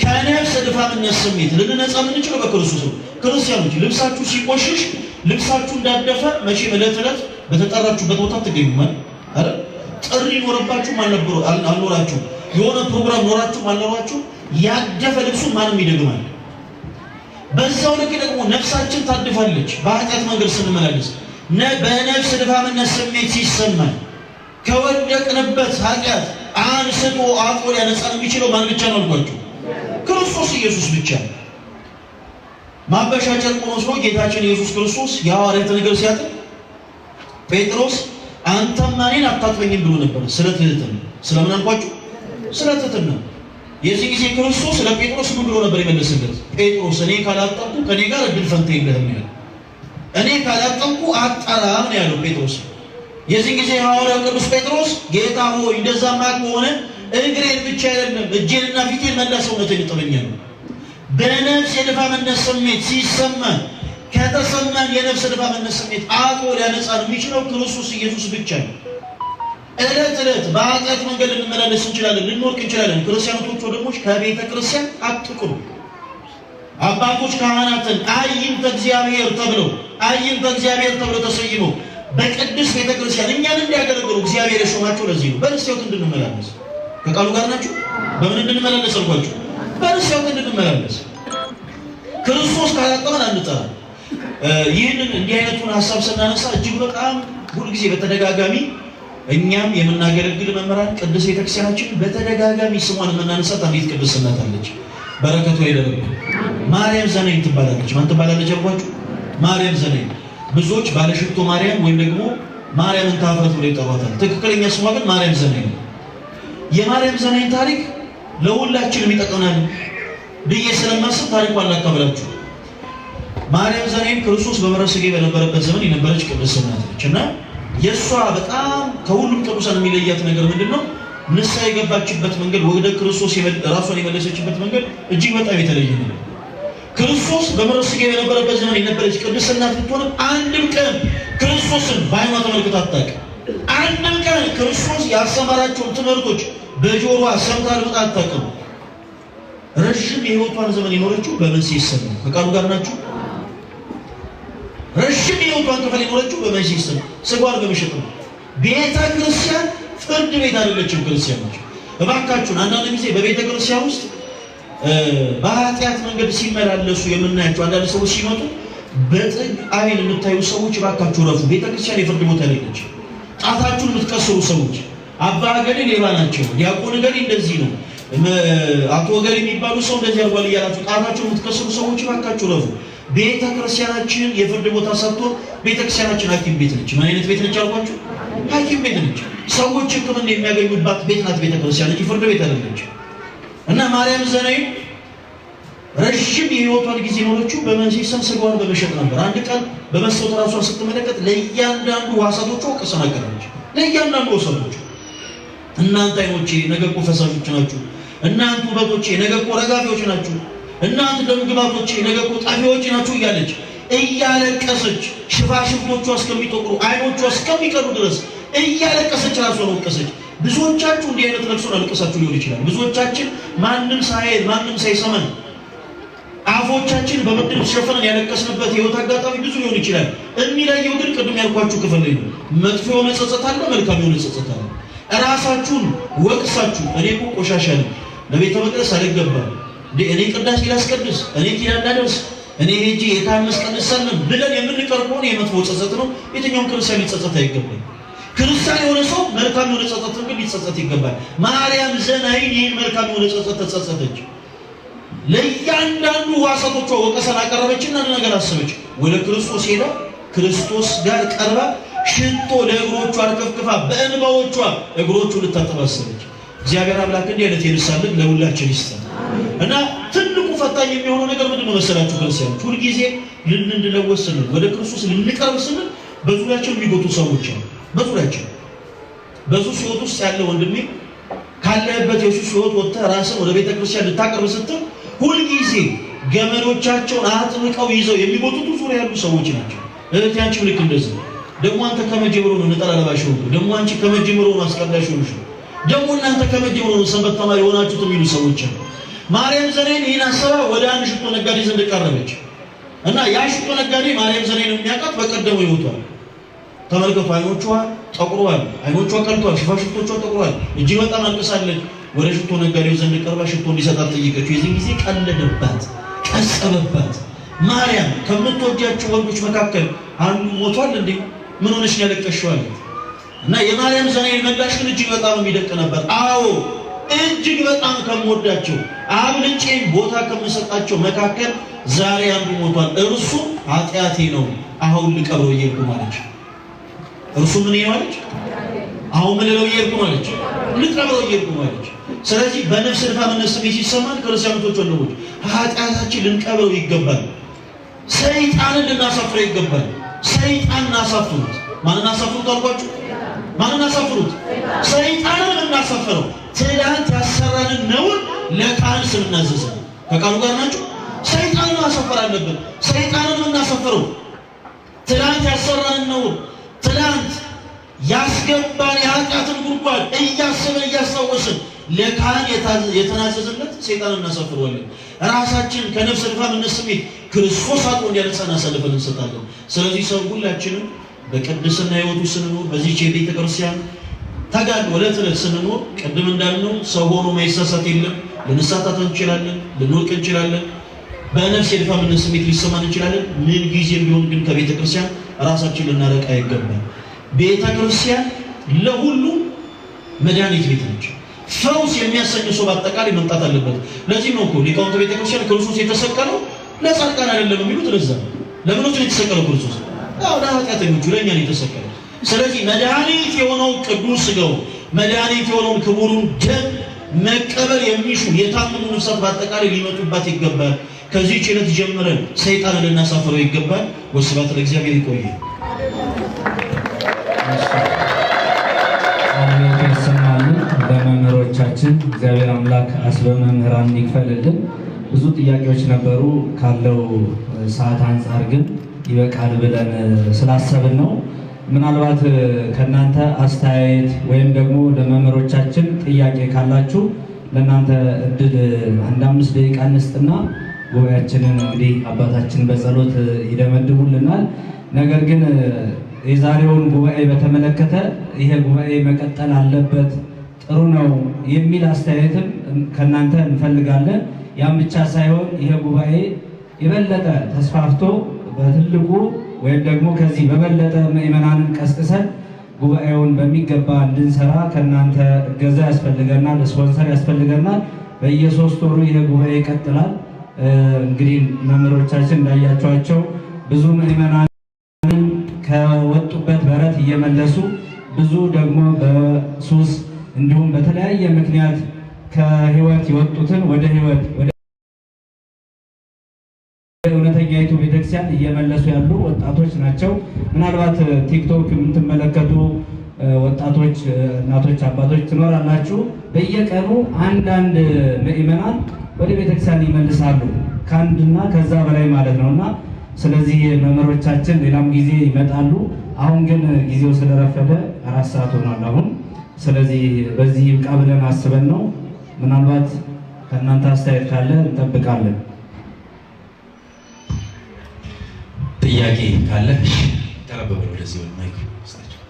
ከነፍስ ድፋምነት ስሜት ልንነጻ የምንችለው በክርስቶስ ነው። ክርስቲያኖች ልብሳችሁ ሲቆሽሽ ልብሳችሁ እንዳደፈ መቼም ዕለት ዕለት በተጠራችሁበት ቦታ ትገኙማል አይደል? ጥሪ ኖረባችሁ አልኖራችሁ፣ የሆነ ፕሮግራም ኖራችሁ አልኖራችሁ ያደፈ ልብሱን ማንም ይደግማል። በዛው ልክ ደግሞ ነፍሳችን ታድፋለች። በኃጢአት መንገድ ስንመላለስ በነፍስ ድካምነት ስሜት ሲሰማን ከወደቅንበት ኃጢአት አንስቶ አጥቦ ሊያነጻን የሚችለው ማን ብቻ ነው አልኳችሁ? ክርስቶስ ኢየሱስ ብቻ። ማበሻ ጨርቅ ወስዶ ጌታችን ኢየሱስ ክርስቶስ የሐዋርያት ነገር ሲያጥብ ጴጥሮስ አንተማ እኔን አታጥበኝም ብሎ ነበር። ስለትህትና ስለምን አልኳችሁ? ስለትህትና። የዚህ ጊዜ ክርስቶስ ለጴጥሮስ ምን ብሎ ነበር የመለሰለት? ጴጥሮስ እኔ ካላጠብኩ ከኔ ጋር እድል ፈንታ የለህም ያለው። እኔ ካላጠብኩ አጠራም ነው ያለው ጴጥሮስ። የዚህ ጊዜ ሐዋርያው ቅዱስ ጴጥሮስ ጌታ ሆይ እንደዛማ ከሆነ እግሬን ብቻ አይደለም እጄንና ፊቴን መላ ሰውነቴን ይጠበኛል። በነፍስ የድካምነት ስሜት ሲሰማን ከተሰማን የነፍስ ድካምነት ስሜት አጥቦ ሊያነጻን የሚችለው ክርስቶስ ኢየሱስ ብቻ ነው። ዕለት ዕለት በኃጢአት መንገድ ልንመላለስ እንችላለን፣ ልንወድቅ እንችላለን። ክርስቲያኖች ወንድሞች ከቤተ ክርስቲያን አትቅሩ። አባቶች ካህናትን አይንተ እግዚአብሔር ተብለው ተሰይመው በቅዱስ ቤተ ክርስቲያን እኛን እንዲያገለግሉ እግዚአብሔር የሾማቸው ለዚህ ነው። በንስሐ እንድንመላለስ ከቃሉ ጋር ናችሁ። በምን እንድንመላለስ አልኳችሁ? በንስሐ እንድንመላለስ። ክርስቶስ ካላጠበን አንጠራ። ይህንን እንዲህ አይነቱን ሐሳብ ስናነሳ እጅግ በጣም ሁልጊዜ በተደጋጋሚ እኛም የምናገለግል መምህራን ቅዱስ ቤተክርስቲያናችን በተደጋጋሚ ስሟን የምናነሳት አንዲት ቅድስት እናት አለች። በረከቱ ይደረግ። ማርያም ዘነኝ ትባላለች። ማን ትባላለች አልኳችሁ? ማርያም ዘነኝ። ብዙዎች ባለሽቶ ማርያም ወይም ደግሞ ማርያምን ታፍረት ብለው ይጠሯታል። ትክክለኛ ስሟ ግን ማርያም ዘነኝ ነው። የማርያም ዘነኝ ታሪክ ለሁላችንም ይጠቅመናል ብዬ ስለማስብ ታሪኳን ላካፍላችሁ። ማርያም ዘነኝ ክርስቶስ በበረሃ ሥጋ በነበረበት ዘመን የነበረች ቅድስት እናት ነች እና የእሷ በጣም ከሁሉም ቅዱሳን የሚለያት ነገር ምንድነው? ንስሐ የገባችበት መንገድ፣ ወደ ክርስቶስ ራሷን የመለሰችበት መንገድ እጅግ በጣም የተለየ ነው። ክርስቶስ በበረሃ ሥጋ በነበረበት ዘመን የነበረች ቅድስት እናት ብትሆንም አንድም ቀን ክርስቶስን በዓይኗ ተመልክታ አታውቅም። አንድም ቀን ክርስቶስ ያስተማራቸውን ትምህርቶች በጆሮዋ ሰምታ አድምጣ አታውቅም። ረዥም የሕይወቷን ዘመን የኖረችው በመንሲስ ነው። ከቃሉ ጋር ናችሁ? ረዥም የሕይወቷን ክፍል የኖረችው በመንሲስ ነው፣ ስጋዋን በመሸጥ ነው። ቤተ ክርስቲያን ፍርድ ቤት አይደለችም። ክርስቲያኖች እባካችሁን አንዳንድ ጊዜ በቤተ ክርስቲያን ውስጥ በኃጢአት መንገድ ሲመላለሱ የምናያቸው አንዳንድ ሰዎች ሲመጡ በጥግ አይን የምታዩ ሰዎች እባካችሁ ረፉ። ቤተ ክርስቲያን የፍርድ ቦታ አይደለችም። ጣታችሁን የምትቀስሩ ሰዎች አባ ገሌ ሌባ ናቸው፣ ዲያቆን ገሌ እንደዚህ ነው፣ አቶ ገሌ የሚባሉ ሰው እንደዚህ አድርጓል እያላችሁ ጣታችሁን የምትቀስሩ ሰዎች እባካችሁ ረፉ። ቤተ ክርስቲያናችን የፍርድ ቦታ ሰጥቶ ቤተ ክርስቲያናችን ሐኪም ቤት ነች። ምን አይነት ቤት ነች አልኳችሁ? ሐኪም ቤት ነች። ሰዎች ሕክምና የሚያገኙባት ቤት ናት ቤተ ክርስቲያን እንጂ ፍርድ ቤት አይደለች። እና ማርያም ዘነኝ ረዥም የሕይወቷን ጊዜ ኖረችው በመንሲስ ስጋዋን በመሸጥ ነበር። አንድ ቀን በመስታወት ራሷን ስትመለከት ለእያንዳንዱ ዋሳቶቿ ወቀሰን አቀረበች። ለእያንዳንዱ ዋሳቶቿ እናንተ አይኖቼ ነገ እኮ ፈሳሾች ናችሁ፣ እናንተ ውበቶቼ ነገ እኮ ረጋፊዎች ናችሁ፣ እናንተ ደምግባቶቼ ነገ እኮ ጣፊዎች ናችሁ እያለች እያለቀሰች ሽፋሽፍቶቿ እስከሚጠቁሩ አይኖቿ እስከሚቀሩ ድረስ እያለቀሰች ራሷን ወቀሰች። ብዙዎቻችሁ እንዲህ አይነት ለቅሶን አልቀሳችሁ ሊሆን ይችላል። ብዙዎቻችን ማንም ሳይል ማንም ሳይሰማን አፎቻችን በምድር ሸፈነን ያለቀስንበት የህይወት አጋጣሚ ብዙ ሊሆን ይችላል። የሚለየው ግን ቅድም ያልኳችሁ ክፍል ላይ ነው። መጥፎ የሆነ ጸጸት አለ፣ መልካም የሆነ ጸጸት አለ። ራሳችሁን ወቅሳችሁ እኔ እኮ ቆሻሻ ነኝ፣ ለቤተ መቅደስ አልገባም፣ እኔ ቅዳሴ ላስቀድስ፣ እኔ ኪዳን ላደርስ፣ እኔ ሄጄ የካህን መስቀል ሰለም ብለን የምንቀር ከሆነ የመጥፎ ጸጸት ነው። የትኛውም ክርስቲያን ሊጸጸት አይገባም። ክርስቲያን የሆነ ሰው መልካም የሆነ ጸጸት ግን ሊጸጸት ይገባል። ማርያም ዘነኝ ይህን መልካም የሆነ ጸጸት ተጸጸተች። ለእያንዳንዱ ዋሳቶቿ ወቀሰን አቀረበችና አንድ ነገር አሰበች። ወደ ክርስቶስ ሄዳ ክርስቶስ ጋር ቀርባ ሽቶ ለእግሮቿ አርከፍክፋ በእንባዎቿ እግሮቹ ልታጠብ አሰበች። እግዚአብሔር አምላክ እንዲህ አይነት የንስሐ ልብ ለሁላችን ይስጠን። እና ትልቁ ፈታኝ የሚሆነው ነገር ምንድነው መሰላችሁ? ክርስቲያኖች ሁልጊዜ ልንለወጥ ስንል ወደ ክርስቶስ ልንቀርብ ስንል በዙሪያችን የሚጎቱ ሰዎች አሉ። በዙሪያችን በሱስ ሕይወት ውስጥ ያለ ወንድሜ ካለበት የሱስ ሕይወት ወጥተህ ራስን ወደ ቤተ ክርስቲያን ልታቀርብ ስትል ሁልጊዜ ገመዶቻቸውን አጥብቀው ይዘው የሚጎቱት ዙሪያ ያሉ ሰዎች ናቸው። እህቴ አንቺም ልክ እንደዚህ ደግሞ አንተ ከመጀመሩ ነው ነጠላ ለባሽ ሆንኩ፣ ደግሞ አንቺ ከመጀመሩ ነው አስቀዳሽ ሆንሽ፣ ደግሞ እናንተ ከመጀመሩ ነው ሰንበት ተማሪ ሆናችሁት የሚሉ ሰዎች አሉ። ማርያም ዘነኝ ይህን አሰባ ወደ አንድ ሽቶ ነጋዴ ዘንድ ቀረበች እና ያ ሽቶ ነጋዴ ማርያም ዘነኝን የሚያውቃት በቀደመው ሕይወቷ ተመልከቱ። አይኖቿ ጠቁሯል፣ አይኖቿ ቀልቷል፣ ሽፋሽፍቶቿ ጠቁሯል። እጅግ በጣም አልቅሳለች። ወደ ሽቶ ነጋዴው ዘንድ ቀርባ ሽቶ እንዲሰጣት ጠየቀችው። የዚህ ጊዜ ቀለደባት፣ ቀጸበባት። ማርያም ከምትወጃቸው ወንዶች መካከል አንዱ ሞቷል እንዴ? ምን ሆነሽ ነው ያለቀሽው አለ እና የማርያም ዛናኤል ምላሽ ግን እጅግ በጣም የሚደቅ ነበር። አዎ እጅግ በጣም ከምወዳቸው አብልጬ ቦታ ከምሰጣቸው መካከል ዛሬ አንዱ ሞቷል፣ እርሱ ኃጢአቴ ነው፣ አሁን ልቀብረው እየሄድኩ ማለች። እርሱ ምን ይማለች? አሁን ምን ልለው እየሄድኩ ማለች፣ ልቀብረው እየሄድኩ ማለች። ስለዚህ በነፍስ ድካምነት ስሜት ሲሰማን ክርስቲያኖች ወንድሞች ኃጢአታችን ልንቀብረው ይገባል። ሰይጣንን ልናሳፍረው ይገባል። ሰይጣንን አሳፍሩት። ማንን አሳፍሩት አልኳችሁ? ማንን አሳፍሩት? ሰይጣንን ልናሳፍረው ትላንት ያሰራንን ነውር ለቃል ስናዘዘ ከቃሉ ጋር ናችሁ። ሰይጣንን ማሳፈር አለብን። ሰይጣንን ልናሳፍረው ትላንት ያሰራንን ነውር ትላንት ያስገባን የኃጢአትን ጉድጓድ እያሰበን እያስታወስን ለካህን የተናዘዝለት ሰይጣንን እናሳፍረዋለን። ራሳችን ከነፍስ ድካምነት ስሜት ክርስቶስ አጥቦ እንዲያነጻን አሳልፈን እንሰጣለን። ስለዚህ ሰው ሁላችንም በቅድስና ሕይወቱ ስንኖር በዚህች የቤተ ክርስቲያን ተጋድሎ ዕለት ዕለት ስንኖር ቅድም እንዳልነው ሰው ሆኖ ማይሳሳት የለም። ልንሳሳት እንችላለን፣ ልንወድቅ እንችላለን፣ በነፍስ የድካምነት ስሜት ሊሰማን እንችላለን። ምን ጊዜም ቢሆን ግን ከቤተ ክርስቲያን ራሳችን ልናረቃ ይገባል። ቤተ ክርስቲያን ለሁሉ መድኃኒት ቤት ነች። ፈውስ የሚያሰኝ ሰው በአጠቃላይ መምጣት አለበት። ለዚህ ነው እኮ ሊቃውንተ ቤተ ክርስቲያን ክርስቶስ የተሰቀለው ለጻድቃን አይደለም የሚሉት። ለዛ ለምኖች ነው የተሰቀለው ክርስቶስ? አዎ ለኃጢአተኞቹ፣ ለእኛ ነው የተሰቀለው። ስለዚህ መድኃኒት የሆነው ቅዱስ ሥጋው መድኃኒት የሆነውን ክቡሩን ደም መቀበል የሚሹ የታመሙ ነፍሳት በአጠቃላይ ሊመጡባት ይገባል። ከዚህ ዕለት ጀምረን ሰይጣንን ልናሳፍረው ይገባል። ወስብሐት ለእግዚአብሔር። ይቆያል። ለመምህሮቻችን እግዚአብሔር አምላክ አስበ መምህራን ይክፈልልን። ብዙ ጥያቄዎች ነበሩ፣ ካለው ሰዓት አንጻር ግን ይበቃል ብለን ስላሰብን ነው። ምናልባት ከእናንተ አስተያየት ወይም ደግሞ ለመምህሮቻችን ጥያቄ ካላችሁ ለእናንተ እድል 1-5 ደቂቃ እንስጥና ጉባኤያችንን እንግዲህ አባታችን በጸሎት ይደመድሙልናል። ነገር ግን የዛሬውን ጉባኤ በተመለከተ ይሄ ጉባኤ መቀጠል አለበት ጥሩ ነው የሚል አስተያየትም ከእናንተ እንፈልጋለን። ያም ብቻ ሳይሆን ይሄ ጉባኤ የበለጠ ተስፋፍቶ በትልቁ ወይም ደግሞ ከዚህ በበለጠ ምዕመናንን ቀስቅሰን ጉባኤውን በሚገባ እንድንሰራ ከእናንተ እገዛ ያስፈልገናል፣ ስፖንሰር ያስፈልገናል። በየ3 ወሩ ይሄ ጉባኤ ይቀጥላል። እንግዲህ መምህሮቻችን እንዳያቸዋቸው ብዙ ምዕመናንን ከወጡበት በረት እየመለሱ ብዙ ደግሞ በሱስ እንዲሁም በተለያየ ምክንያት ከህይወት የወጡትን ወደ ህይወት ወደ እውነተኛይቱ ቤተክርስቲያን እየመለሱ ያሉ ወጣቶች ናቸው። ምናልባት ቲክቶክ የምትመለከቱ ወጣቶች፣ እናቶች፣ አባቶች ትኖራላችሁ። በየቀኑ አንዳንድ ምዕመናን ወደ ቤተክርስቲያን ይመልሳሉ፣ ከአንድና ከዛ በላይ ማለት ነውና ስለዚህ መምህሮቻችን ሌላም ጊዜ ይመጣሉ። አሁን ግን ጊዜው ስለረፈደ 4 ሰዓት ሆኗል አሁን። ስለዚህ በዚህ ይብቃ ብለን አስበን ነው። ምናልባት ከእናንተ አስተያየት ካለ እንጠብቃለን። ጥያቄ ካለ ቀረብ ብሎ ለዚህ ማይክ ስታቸው።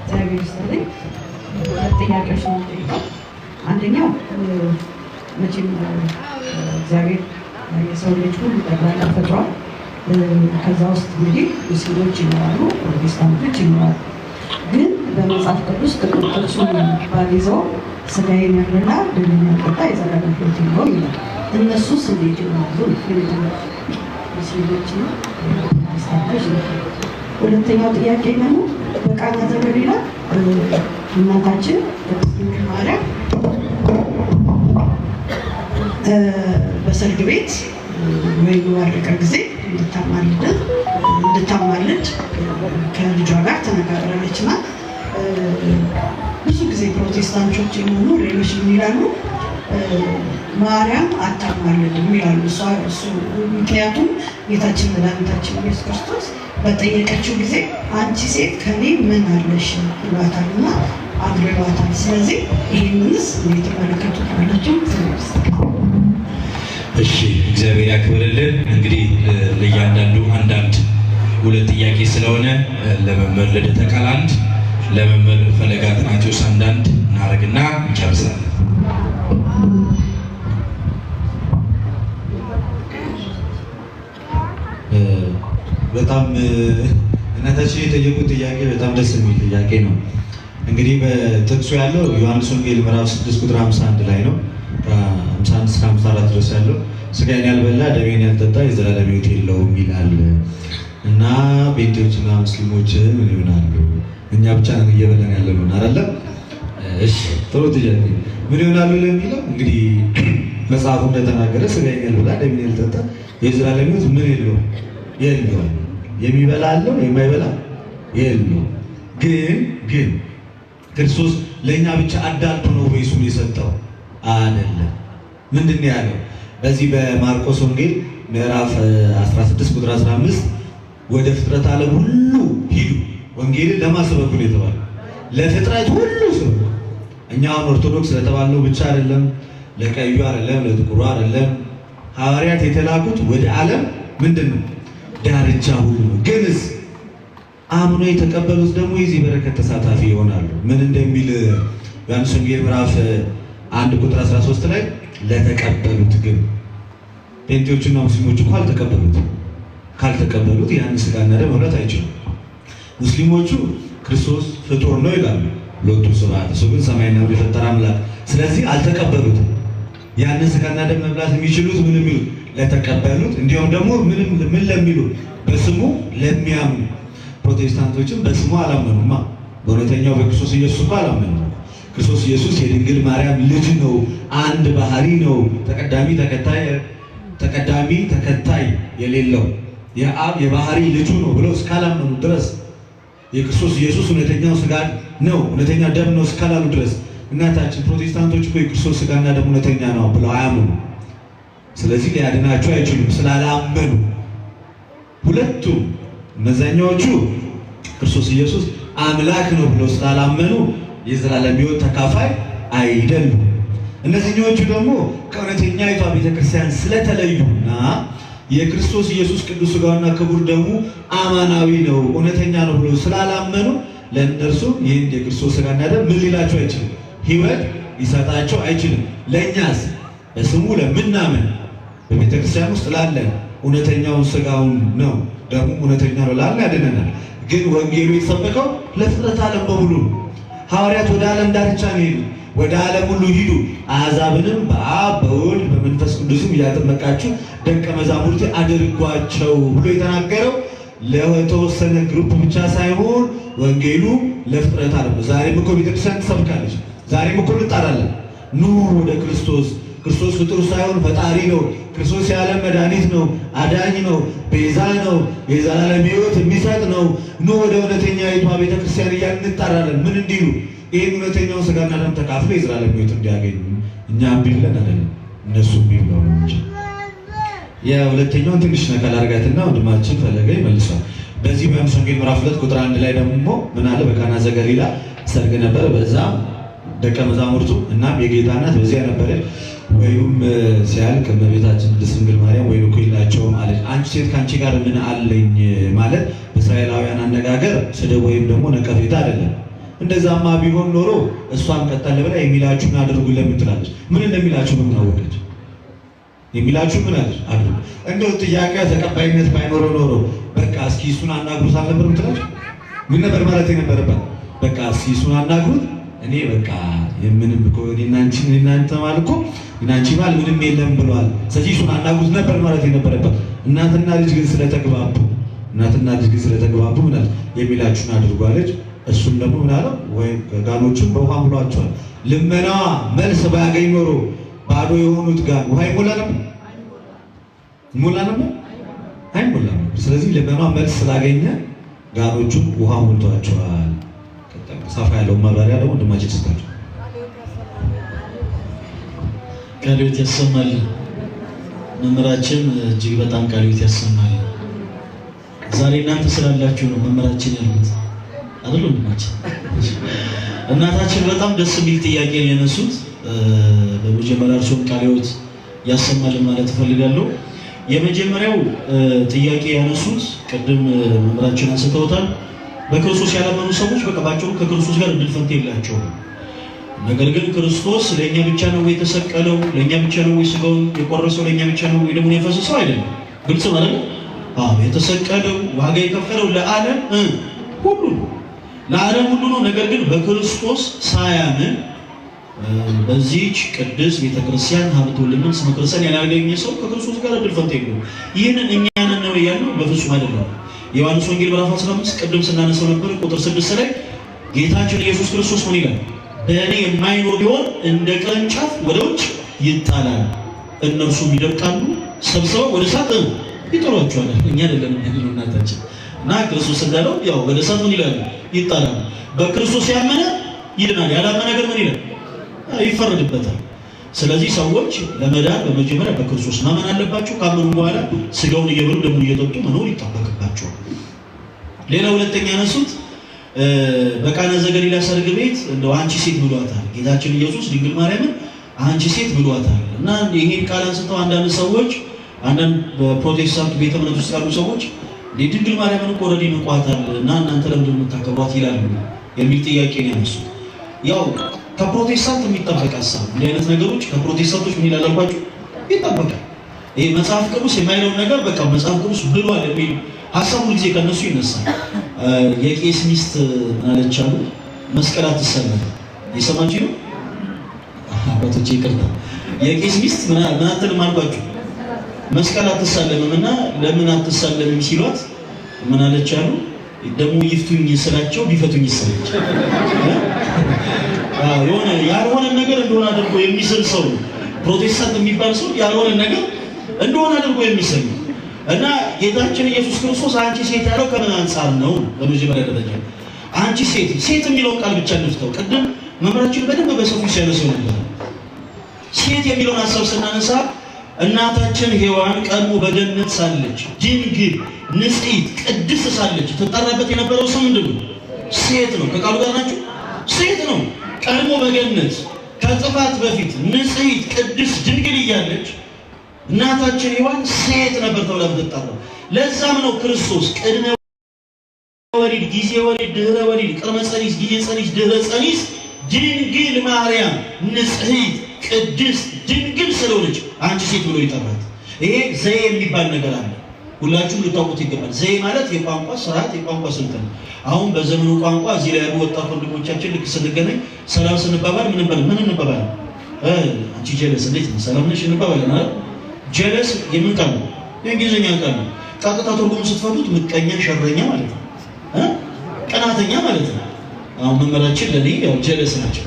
እግዚአብሔር ይስጥልኝ። ጥያቄዎች ነው የምጠይቀው። አንደኛው መቼም እግዚአብሔር የሰው ልጅ ሁሉ ጠቅላላ ፈጥሯል። ከዛ ውስጥ እንግዲህ ሙስሊሞች ይኖራሉ፣ ፕሮቴስታንቶች ይኖራሉ። ግን በመጽሐፍ ቅዱስ ጥቅሶቹን ባይዘው ስጋዬን ያበላ ደሜን ያጠጣ የዘላለም ሕይወት ይኖረው ይላል። እነሱስ እንዴት ይሆናሉ? ሙስሊሞች ነው፣ ፕሮቴስታንቶች ነው። ሁለተኛው ጥያቄ ደግሞ በቃና ዘገሊላ እናታችን ቅድስት ድንግል ማርያም በሰርግ ቤት ወይ በዋረቀ ጊዜ እንድታማልድ ከልጇ ጋር ተነጋግራለች እና ብዙ ጊዜ ፕሮቴስታንቶች የሚሆኑ ሌሎች ምን ይላሉ? ማርያም አታማልድም ይላሉ። ምክንያቱም ጌታችን መድኃኒታችን ኢየሱስ ክርስቶስ በጠየቀችው ጊዜ አንቺ ሴት ከኔ ምን አለሽ ብሏታል እና አድርጓታል። ስለዚህ ይህንስ እንዴት ተመለከቱት? ማለትም እሺ፣ እግዚአብሔር ያክብርልን። እንግዲህ ለእያንዳንዱ አንዳንድ 2 ጥያቄ ስለሆነ ለመምህር ልደተ ቃል 1፣ ለመምህር ፈለገ አትናቴዎስ 1 እናደርግና እንጨርሳለን። በጣም እናታችን የጠየቁት ጥያቄ በጣም ደስ የሚል ጥያቄ ነው። እንግዲህ በጥቅሱ ያለው ዮሐንስ ወንጌል ምዕራፍ 6 ቁጥር 51 ላይ ነው። 51 እስከ 54 ድረስ ያለው ስጋዬን ያልበላ ደሜን ያልጠጣ የዘላለም ሕይወት የለውም ይላል እና ጴንጤዎችና ሙስሊሞች ምን ይሆናሉ? እኛ ብቻ ነን እየበላን ያለነው አይደለም? እሺ ጥሩ ጥያቄ። ምን ይሆናሉ ለሚለው እንግዲህ መጽሐፉ እንደተናገረ ስጋዬን ያልበላ ደሜን ያልጠጣ የዘላለም ሕይወት ምን የለውም? የለውም። የሚበላ አለው የማይበላ የለውም። ግን ክርስቶስ ለእኛ ብቻ አዳልቶ ነው ወይ እሱን የሰጠው? አይደለም። ምንድን ነው ያለው? በዚህ በማርቆስ ወንጌል ምዕራፍ 16 ቁጥር 15 ወደ ፍጥረት ዓለም ሁሉ ሂዱ። ወንጌልን ለማስበክ ነው የተባለው፣ ለፍጥረት ሁሉ ስበኩ። እኛ አሁን ኦርቶዶክስ ለተባለው ብቻ አይደለም፣ ለቀዩ አይደለም፣ ለጥቁሩ አይደለም። ሐዋርያት የተላኩት ወደ ዓለም ምንድን ነው ዳርቻ ሁሉ ነው። ግንስ አምኖ የተቀበሉት ደግሞ የዚህ በረከት ተሳታፊ ይሆናሉ። ምን እንደሚል ዮሐንስ ወንጌል ምዕራፍ 1 ቁጥር 13 ላይ ለተቀበሉት ግን ጴንጤዎችና ሙስሊሞች እኮ ካልተቀበሉት ያን ስጋና ደም መብላት አይችሉም። ሙስሊሞቹ ክርስቶስ ፍጡር ነው ይላሉ፣ ሎቱ ስብሐት፣ እሱ ግን ሰማይና ምድር የፈጠረ አምላክ። ስለዚህ አልተቀበሉትም። ያንን ስጋና ደም መብላት የሚችሉት ምን የሚሉት ለተቀበሉት፣ እንዲሁም ደግሞ ምን ለሚሉ በስሙ ለሚያምኑ። ፕሮቴስታንቶችም በስሙ አላመኑማ፣ በእውነተኛው በክርስቶስ ኢየሱስ እኮ አላመኑ። ክርስቶስ ኢየሱስ የድንግል ማርያም ልጅ ነው፣ አንድ ባህሪ ነው፣ ተቀዳሚ ተከታይ የሌለው የአብ የባህሪ ልጁ ነው ብለው እስካላመኑ ድረስ የክርስቶስ ኢየሱስ እውነተኛው ስጋ ነው እውነተኛ ደም ነው እስካላሉ ድረስ እናታችን ፕሮቴስታንቶች እኮ የክርስቶስ ስጋና ደም እውነተኛ ነው ብለው አያምኑ። ስለዚህ ሊያድናቸው አይችሉም ስላላመኑ። ሁለቱም እነዛኛዎቹ ክርስቶስ ኢየሱስ አምላክ ነው ብለው ስላላመኑ የዘላለም ሕይወት ተካፋይ አይደሉም። እነዚህኞቹ ደግሞ ከእውነተኛይቷ ቤተክርስቲያን ስለተለዩና የክርስቶስ ኢየሱስ ቅዱስ ሥጋውና ክቡር ደሙ አማናዊ ነው እውነተኛ ነው ብለው ስላላመኑ ለእነርሱ ይህን የክርስቶስ ሥጋና ደም ምን ሊላቸው አይችልም፣ ሕይወት ሊሰጣቸው አይችልም። ለእኛስ በስሙ ለምናምን በቤተክርስቲያን ውስጥ ላለን እውነተኛውን ሥጋውን ነው ደሙ እውነተኛ ነው ላለን ያድነናል። ግን ወንጌሉ የተሰበከው ለፍጥረት ዓለም በሙሉ ነው። ሐዋርያት ወደ ዓለም ዳርቻ ነው ሄዱ። ወደ ዓለም ሁሉ ሂዱ፣ አሕዛብንም በአብ በወልድ በመንፈስ ቅዱስም እያጠመቃችሁ ደቀ መዛሙርት አድርጓቸው ብሎ የተናገረው ለተወሰነ ግሩፕ ብቻ ሳይሆን ወንጌሉ ለፍጥረት ዓለም ነው። ዛሬም እኮ ቤተክርስቲያን ትሰብካለች። ዛሬም እኮ እንጣራለን። ኑ ወደ ክርስቶስ። ክርስቶስ ፍጡር ሳይሆን ፈጣሪ ነው። ክርስቶስ የዓለም መድኃኒት ነው፣ አዳኝ ነው፣ ቤዛ ነው፣ የዘላለም ሕይወት የሚሰጥ ነው። ኑ ወደ እውነተኛይቷ ቤተክርስቲያን እያልን እንጣራለን። ምን እንዲሉ? ይህን እውነተኛውን ሥጋና ደም ተካፍሎ የዘላለም ሕይወት እንዲያገኙ። እኛ እምቢ ብለን አይደለም፣ እነሱ እምቢ ብለው ነው እንጂ። የሁለተኛውን ትንሽ ነካ ላድርጋትና ወንድማችን ፈለገ ይመልሷል። በዚህ በዮሐንስ ወንጌል ምዕራፍ 2 ቁጥር 1 ላይ ደግሞ ምን አለ? በቃና ዘገሊላ ሰርግ ነበረ፣ በዛም ደቀ መዛሙርቱ እናም የጌታ እናት በዚያ ነበረች። ወይም ሲያልቅ እመቤታችን ቅድስት ድንግል ማርያም ወይም እኮ የላቸውም አለች። አንቺ ሴት ከአንቺ ጋር ምን አለኝ ማለት በእስራኤላውያን አነጋገር ስድብ ወይም ደግሞ ነቀፌታ አይደለም። እንደዛማ ቢሆን ኖሮ እሷን ቀጠል ብላ የሚላችሁን አድርጉ ለምን ትላለች? ምን እንደሚላችሁ ምን አወቀች? የሚላችሁ ምን አለች? አድርጉ። እንደው ጥያቄ ተቀባይነት ባይኖረው ኖሮ በቃ እስኪ እሱን አናግሩት አልነበር ትላለች? ምን ነበር ማለት የነበረባት? በቃ እስኪ እሱን አናግሩት፣ እኔ በቃ የምንም እኮ እኔና አንተ ማለት እኮ እኔና አንቺ ማለት ምንም የለም ብለዋል። ስለዚህ እሱን አናግሩት ነበር ማለት የነበረባት። እናትና ልጅ ግን ስለተግባቡ ምን አለ? የሚላችሁን አድርጉ አለች። እሱም ደግሞ ምን አለው? ወይ ጋኖቹን በውሃ ሙሏቸዋል። ልመናዋ መልስ ባያገኝ ኖሮ ባዶ የሆኑት ጋን ውሃ ይሞላ ነበር? አይሞላም። ስለዚህ ልመናዋ መልስ ስላገኘ ጋኖቹን ውሃ ሞልቷቸዋል። ሰፋ ያለው ማብራሪያ ደግሞ ወንድማችን ስጣቸው። ቃለ ሕይወት ያሰማል። መምህራችን እጅግ በጣም ቃለ ሕይወት ያሰማል። ዛሬ እናንተ ስላላችሁ ነው መምህራችን ያሉት አይደል? እናታችን በጣም ደስ የሚል ጥያቄ ነው ያነሱት። በመጀመሪያ እርሶም ቃለ ሕይወት ያሰማል ማለት እፈልጋለሁ። የመጀመሪያው ጥያቄ ያነሱት ቅድም መምህራችን አንስተውታል። በክርስቶስ ያላመኑ ሰዎች በቃ ባጭሩ ከክርስቶስ ጋር እድል ፈንታ የላቸውም። ነገር ግን ክርስቶስ ለእኛ ብቻ ነው የተሰቀለው፣ ለእኛ ብቻ ነው ሥጋውን የቆረሰው፣ ለእኛ ብቻ ነው ደሙን የፈሰሰው አይደለም። ግልጽ ማለት ነው። የተሰቀለው ዋጋ የከፈለው ለዓለም ሁሉ ነው። ለዓለም ሁሉ ነው። ነገር ግን በክርስቶስ ሳያምን በዚህች ቅድስት ቤተክርስቲያን ሀብተ ወልድን ስመ ክርስቲያን ያላገኘ ሰው ከክርስቶስ ጋር እድል ፈንታ የለውም። ይህንን እኛን ነው ያለው በፍጹም አይደለም። ዮሐንስ ወንጌል ምዕራፍ 15 ቅድም ስናነሳው ነበር ቁጥር 6 ላይ ጌታችን ኢየሱስ ክርስቶስ ምን ይላል? በእኔ የማይኖር ቢሆን እንደ ቅርንጫፍ ወደ ውጭ ይጣላል፣ እነርሱም ይደርቃሉ፣ ሰብስበው ወደ እሳት ይጥሏቸዋል። እኛ አይደለም ያለው እናታችን እና ክርስቶስ እንዳለው ያው ወደ እሳት ምን ይላል? ይጣላል። በክርስቶስ ያመነ ይድናል፣ ያላመነ ግን ምን ይላል? ይፈረድበታል። ስለዚህ ሰዎች ለመዳን በመጀመሪያ በክርስቶስ ማመን አለባቸው። ካመኑ በኋላ ስጋውን እየበሉ ደሙን እየጠጡ መኖር ይጠበቅባቸዋል። ሌላ ሁለተኛ ያነሱት በቃና ዘገሊላ ሰርግ ቤት እንደው አንቺ ሴት ብሏታል ጌታችን ኢየሱስ ድንግል ማርያምን አንቺ ሴት ብሏታል እና ይሄን ቃል አንስተው አንዳንድ ሰዎች አንዳንድ በፕሮቴስታንት ቤተ እምነት ውስጥ ያሉ ሰዎች ድንግል ማርያምን እኮ ኦልሬዲ ንቋታል እና እናንተ ለምንድን ነው የምታከብሯት ይላሉ የሚል ጥያቄ ነው ያነሱት። ያው ከፕሮቴስታንት የሚጠበቅ ሀሳብ እንዲህ አይነት ነገሮች ከፕሮቴስታንቶች ምን ይላልባችሁ ይጠበቃል። ይሄ መጽሐፍ ቅዱስ የማይለውን ነገር በቃ መጽሐፍ ቅዱስ ብሏል የሚል ሀሳብ ሁሉ ጊዜ ከነሱ ይነሳል። የቄስ ሚስት ማለች አሉ መስቀል አትሰለም የሰማችሁ ነው አባቶቼ ይቅርታ የቄስ ሚስት ምን አትልም አልኳችሁ መስቀል አትሳለምም እና ለምን አትሳለምም ሲሏት ምን አለች አሉ ደግሞ ይፍቱኝ ስላቸው ቢፈቱኝ ይሰለች የሆነ ያልሆነ ነገር እንደሆነ አድርጎ የሚስል ሰው ፕሮቴስታንት የሚባል ሰው ያልሆነ ነገር እንደሆነ አድርጎ የሚስል እና ጌታችን ኢየሱስ ክርስቶስ አንቺ ሴት ያለው ከምን አንፃር ነው? በመጀመሪያ ደረጃ አንቺ ሴት የሚለውን ቃል ብቻ እንፍተው። ቅድም መምህራችን በደንብ በሰፊው ሲያነሳው ነበር። ሴት የሚለውን ሀሳብ ስናነሳ እናታችን ሔዋን ቀድሞ በገነት ሳለች ድንግል ንጽሕት ቅድስት ሳለች ትጠራበት የነበረው ስም ምንድን ነው? ሴት ነው። ከቃሉ ጋር ናችሁ? ሴት ነው። ቀድሞ በገነት ከጥፋት በፊት ንጽሕት ቅድስት ድንግል እያለች እናታችን ሔዋን ሴት ነበር ተብላ የምትጠራው። ለዛም ነው ክርስቶስ ቅድመ ወሊድ፣ ጊዜ ወሊድ፣ ድህረ ወሊድ፣ ቅድመ ጸኒስ፣ ጊዜ ጸኒስ፣ ድህረ ጸኒስ ድንግል ማርያም ንጽሕት ቅድስት ድንግል ስለሆነች አንቺ ሴት ብሎ ይጠራት። ይሄ ዘዬ የሚባል ነገር አለ፣ ሁላችሁም ልታውቁት ይገባል። ዘዬ ማለት የቋንቋ ስርዓት፣ የቋንቋ ስልት ነው። አሁን በዘመኑ ቋንቋ እዚህ ላይ ያሉ ወጣት ወንድሞቻችን ልክ ስንገናኝ ሰላም ስንባባል ምን እንባባል? አንቺ ጀለስ እንዴት ነው ሰላም ነሽ እንባባለን አይደል? ጀለስ የምን ቃል ነው? የእንግሊዝኛ ቃል ነው። ቀጥታ ትርጉሙ ስትፈቱት ምቀኛ፣ ሸረኛ ማለት ነው። ቀናተኛ ማለት ነው። አሁን መምህራችን ለኔ ያው ጀለስ ናቸው።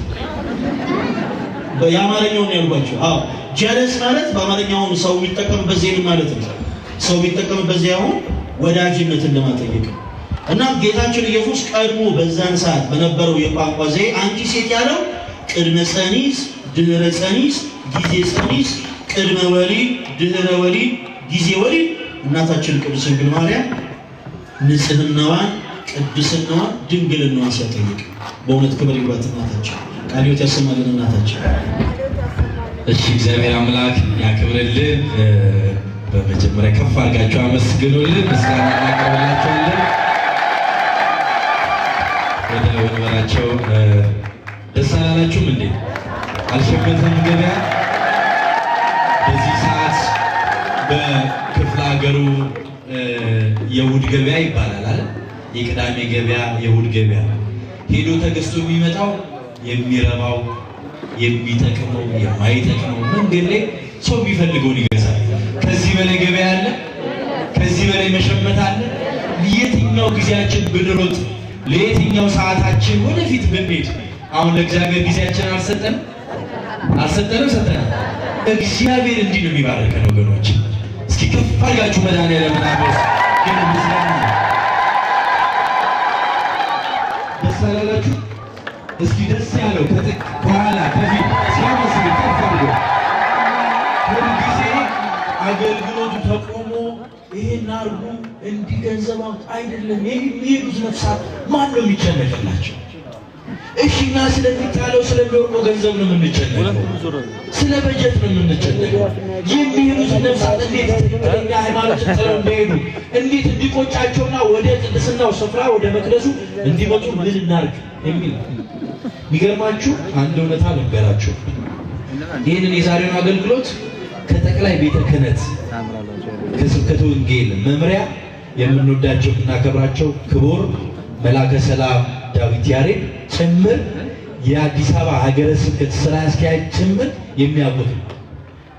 የአማርኛውን ያልኳቸው ጀለስ ማለት በአማርኛው ሰው የሚጠቀምበት ዜን ማለት ነው። ሰው የሚጠቀምበት ዜን አሁን ወዳጅነትን ለማጠየቅ ነው። እና ጌታችን ኢየሱስ ቀድሞ በዛን ሰዓት በነበረው የቋንቋ ዘዬ አንቺ ሴት ያለው ቅድመ ጸኒስ፣ ድህረ ጸኒስ፣ ጊዜ ጸኒስ፣ ቅድመ ወሊድ፣ ድህረ ወሊድ፣ ጊዜ ወሊድ እናታችን ቅድስት ድንግል ማርያም ንጽህናዋን፣ ቅድስናዋን፣ ድንግልናዋን ሲያጠይቅ በእውነት ክብር ይግባት እናታችን። ቃለ ሕይወት ያሰማልን እናታችን። እሺ እግዚአብሔር አምላክ ያክብርልን። በመጀመሪያ ከፍ አድርጋችሁ አመስግኑልን፣ ምስጋና እናቀርብላችኋለን። ወደ ወንበራቸው ደስ አላላችሁም እንዴ? አልሸበተም ገበያ በዚህ ሰዓት በክፍለ ሀገሩ የእሑድ ገበያ ይባላል አይደል? የቅዳሜ ገበያ የእሑድ ገበያ ሄዶ ተገዝቶ የሚመጣው የሚረባው የሚጠቅመው የማይጠቅመው መንገድ ላይ ሰው የሚፈልገውን ይገዛል። ከዚህ በላይ ገበያ አለ? ከዚህ በላይ መሸመት አለ? የትኛው ጊዜያችን ብንሮጥ ለየትኛው ሰዓታችን ወደፊት ብንሄድ አሁን ለእግዚአብሔር ጊዜያችን አልሰጠንም? ሰጠናል። እግዚአብሔር እንዲህ ነው የሚባርከን ወገኖች። እስኪ ከፍ አድርጋችሁ መድኃኒዓለም አሜን። ግን ምስጋና ደስ አላላችሁ? እስኪ ደስ ያለው ከጥቅ ከኋላ ከፊት ሲያመስግን ከፍ አድርጎ ሁልጊዜ አገልግሎቱ ተቆሞ ይሄን አርጉ እንዲህ ገንዘብ አይደለም የሚሄዱት ነፍሳት ማን ነው የሚጨነቅላቸው? እሺና ስለሚጣለው ስለሚወርቀው ገንዘብ ነው የምንጨነቀው፣ ስለ በጀት ነው የምንጨነቀው። የሚሄዱት ነፍሳት እንዴት ትክክለኛ ሃይማኖት ጥለው እንደሄዱ እንዴት እንዲቆጫቸውና ወደ ቅድስናው ስፍራ ወደ መቅደሱ እንዲመጡ ምን እናድርግ የሚል የሚገርማችሁ አንድ እውነታ ልንገራችሁ። ይህንን የዛሬውን አገልግሎት ከጠቅላይ ቤተ ክህነት ከስብከተ ወንጌል መምሪያ የምንወዳቸው የምናከብራቸው ክቡር መላከ ሰላም ዳዊት ያሬድ ጭምር የአዲስ አበባ ሀገረ ስብከት ስራ አስኪያጅ ጭምር የሚያውቁት ነው።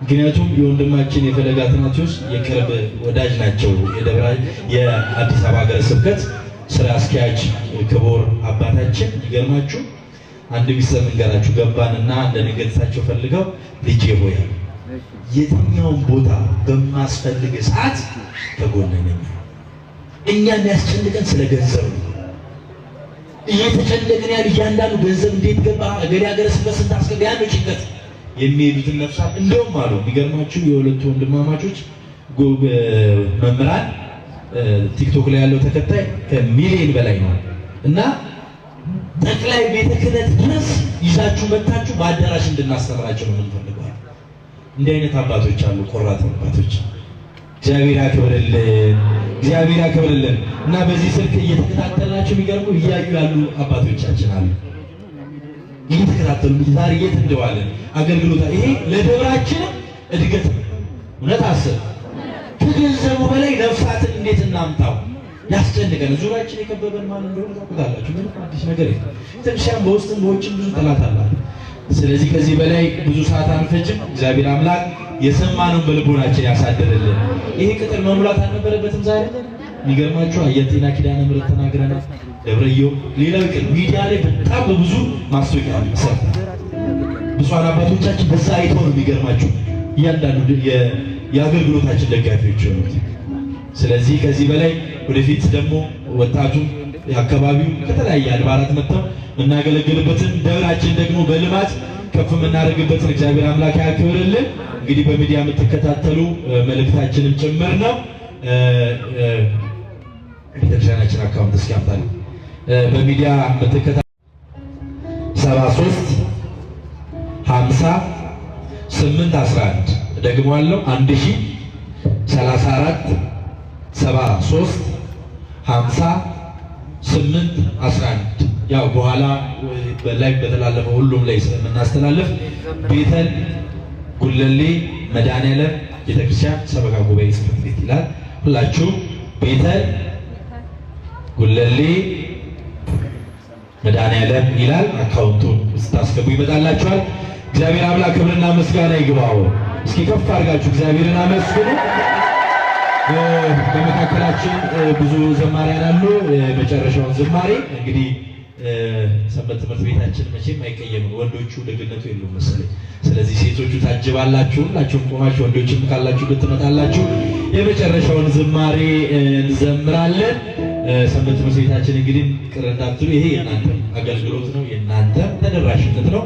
ምክንያቱም የወንድማችን የፈለገ አትናቴዎስ የቅርብ ወዳጅ ናቸው። የአዲስ አበባ ሀገረ ስብከት ስራ አስኪያጅ ክቡር አባታችን ይገርማችሁ አንድ ሚስጥር እንገራችሁ ገባንና እንደነገርሳቸው ፈልገው ልጄ ሆይ የትኛውን ቦታ በማስፈልግ ሰዓት ተጎነነኝ። እኛ የሚያስጨንቀን ስለ ገንዘብ ነው። እየተጨነቅን ያለ እያንዳንዱ ገንዘብ እንዴት ገባ እገሌ ሀገረ ስብከት ስንት አስገባ ያን ጭንቀት የሚሄዱትን ነፍሳት እንደውም አሉ የሚገርማችሁ የሁለቱ ወንድማማቾች መምህራን ቲክቶክ ላይ ያለው ተከታይ ከሚሊዮን በላይ ነው እና ጠቅላይ ቤተ ክህነት ድረስ ይዛችሁ መጣችሁ በአዳራሽ እንድናስተምራቸው ነው የምንፈልገው። እንዲህ አይነት አባቶች አሉ፣ ቆራጥ አባቶች። እግዚአብሔር ያክብርልን እና በዚህ ስልክ እየተከታተልናቸው የሚገርሙ እያዩ ያሉ አባቶቻችን አሉ። እየተከታተሉ ዛሬ የት እንደዋለን አገልግሎታ ይሄ ለደብራችን እድገት እውነት አስብ። ከገንዘቡ በላይ ነፍሳትን እንዴት እናምጣው ያስጨንቀን። ዙሪያችን የከበበን ማን እንደሆነ ታውቃላችሁ። ምንም አዲስ ነገር የለም። ቤተክርስቲያን በውስጥም በውጭም ብዙ ጠላት አላት። ስለዚህ ከዚህ በላይ ብዙ ሰዓት አንፈጅም። እግዚአብሔር አምላክ የሰማነውን በልቦናችን ያሳድርልን። ይሄ ቅጥር መሙላት አልነበረበትም። ዛሬ የሚገርማችሁ አየጤና ኪዳነ ምሕረት ተናግረናል። ደብረየው ሌላው ቅን ሚዲያ ላይ በጣም በብዙ ማስታወቂያ ሰርተናል። ብፁዓን አባቶቻችን በዛ አይተው ነው የሚገርማችሁ እያንዳንዱ የአገልግሎታችን ደጋፊዎች ሆኑት። ስለዚህ ከዚህ በላይ ወደፊት ደግሞ ወጣቱ የአካባቢው ከተለያየ አድባራት መጥተው እናገለግልበትን ደብራችን ደግሞ በልማት ከፍ የምናደርግበትን እግዚአብሔር አምላክ ያክብርልን። እንግዲህ በሚዲያ የምትከታተሉ መልእክታችንም ጭምር ነው። ቤተክርስቲያናችን አካውንት እስኪ አምጣልኝ። በሚዲያ የምትከታተሉ 73 50 811 ደግሞ አለው 1034 73 50 811 ያው በኋላ በላይ በተላለፈው ሁሉም ላይ ስለምናስተላልፍ ቤተል ጉለሌ መድኃኔዓለም ቤተክርስቲያን ሰበካ ጉባኤ ጽሕፈት ቤት ይላል። ሁላችሁም ቤተል ጉለሌ መድኃኔዓለም ይላል። አካውንቱን ስታስገቡ ይመጣላችኋል። እግዚአብሔር አምላክ ክብርና ምስጋና ይግባው። እስኪ ከፍ አድርጋችሁ እግዚአብሔርን አመስግኑ። በመካከላችን ብዙ ዘማሪያን አሉ። የመጨረሻውን ዝማሬ እንግዲህ ሰንበት ትምህርት ቤታችን መቼም አይቀየምም። ወንዶቹ ደግነቱ የሉም መሰለኝ። ስለዚህ ሴቶቹ ታጅባላችሁ፣ ሁላችሁም ቆማችሁ ወንዶችም ካላችሁ ልትመጣላችሁ የመጨረሻውን ዝማሬ እንዘምራለን። ሰንበት ትምህርት ቤታችን እንግዲህ ቅር እንዳትሉ ይሄ የእናንተ አገልግሎት ነው፣ የእናንተ ተደራሽነት ነው።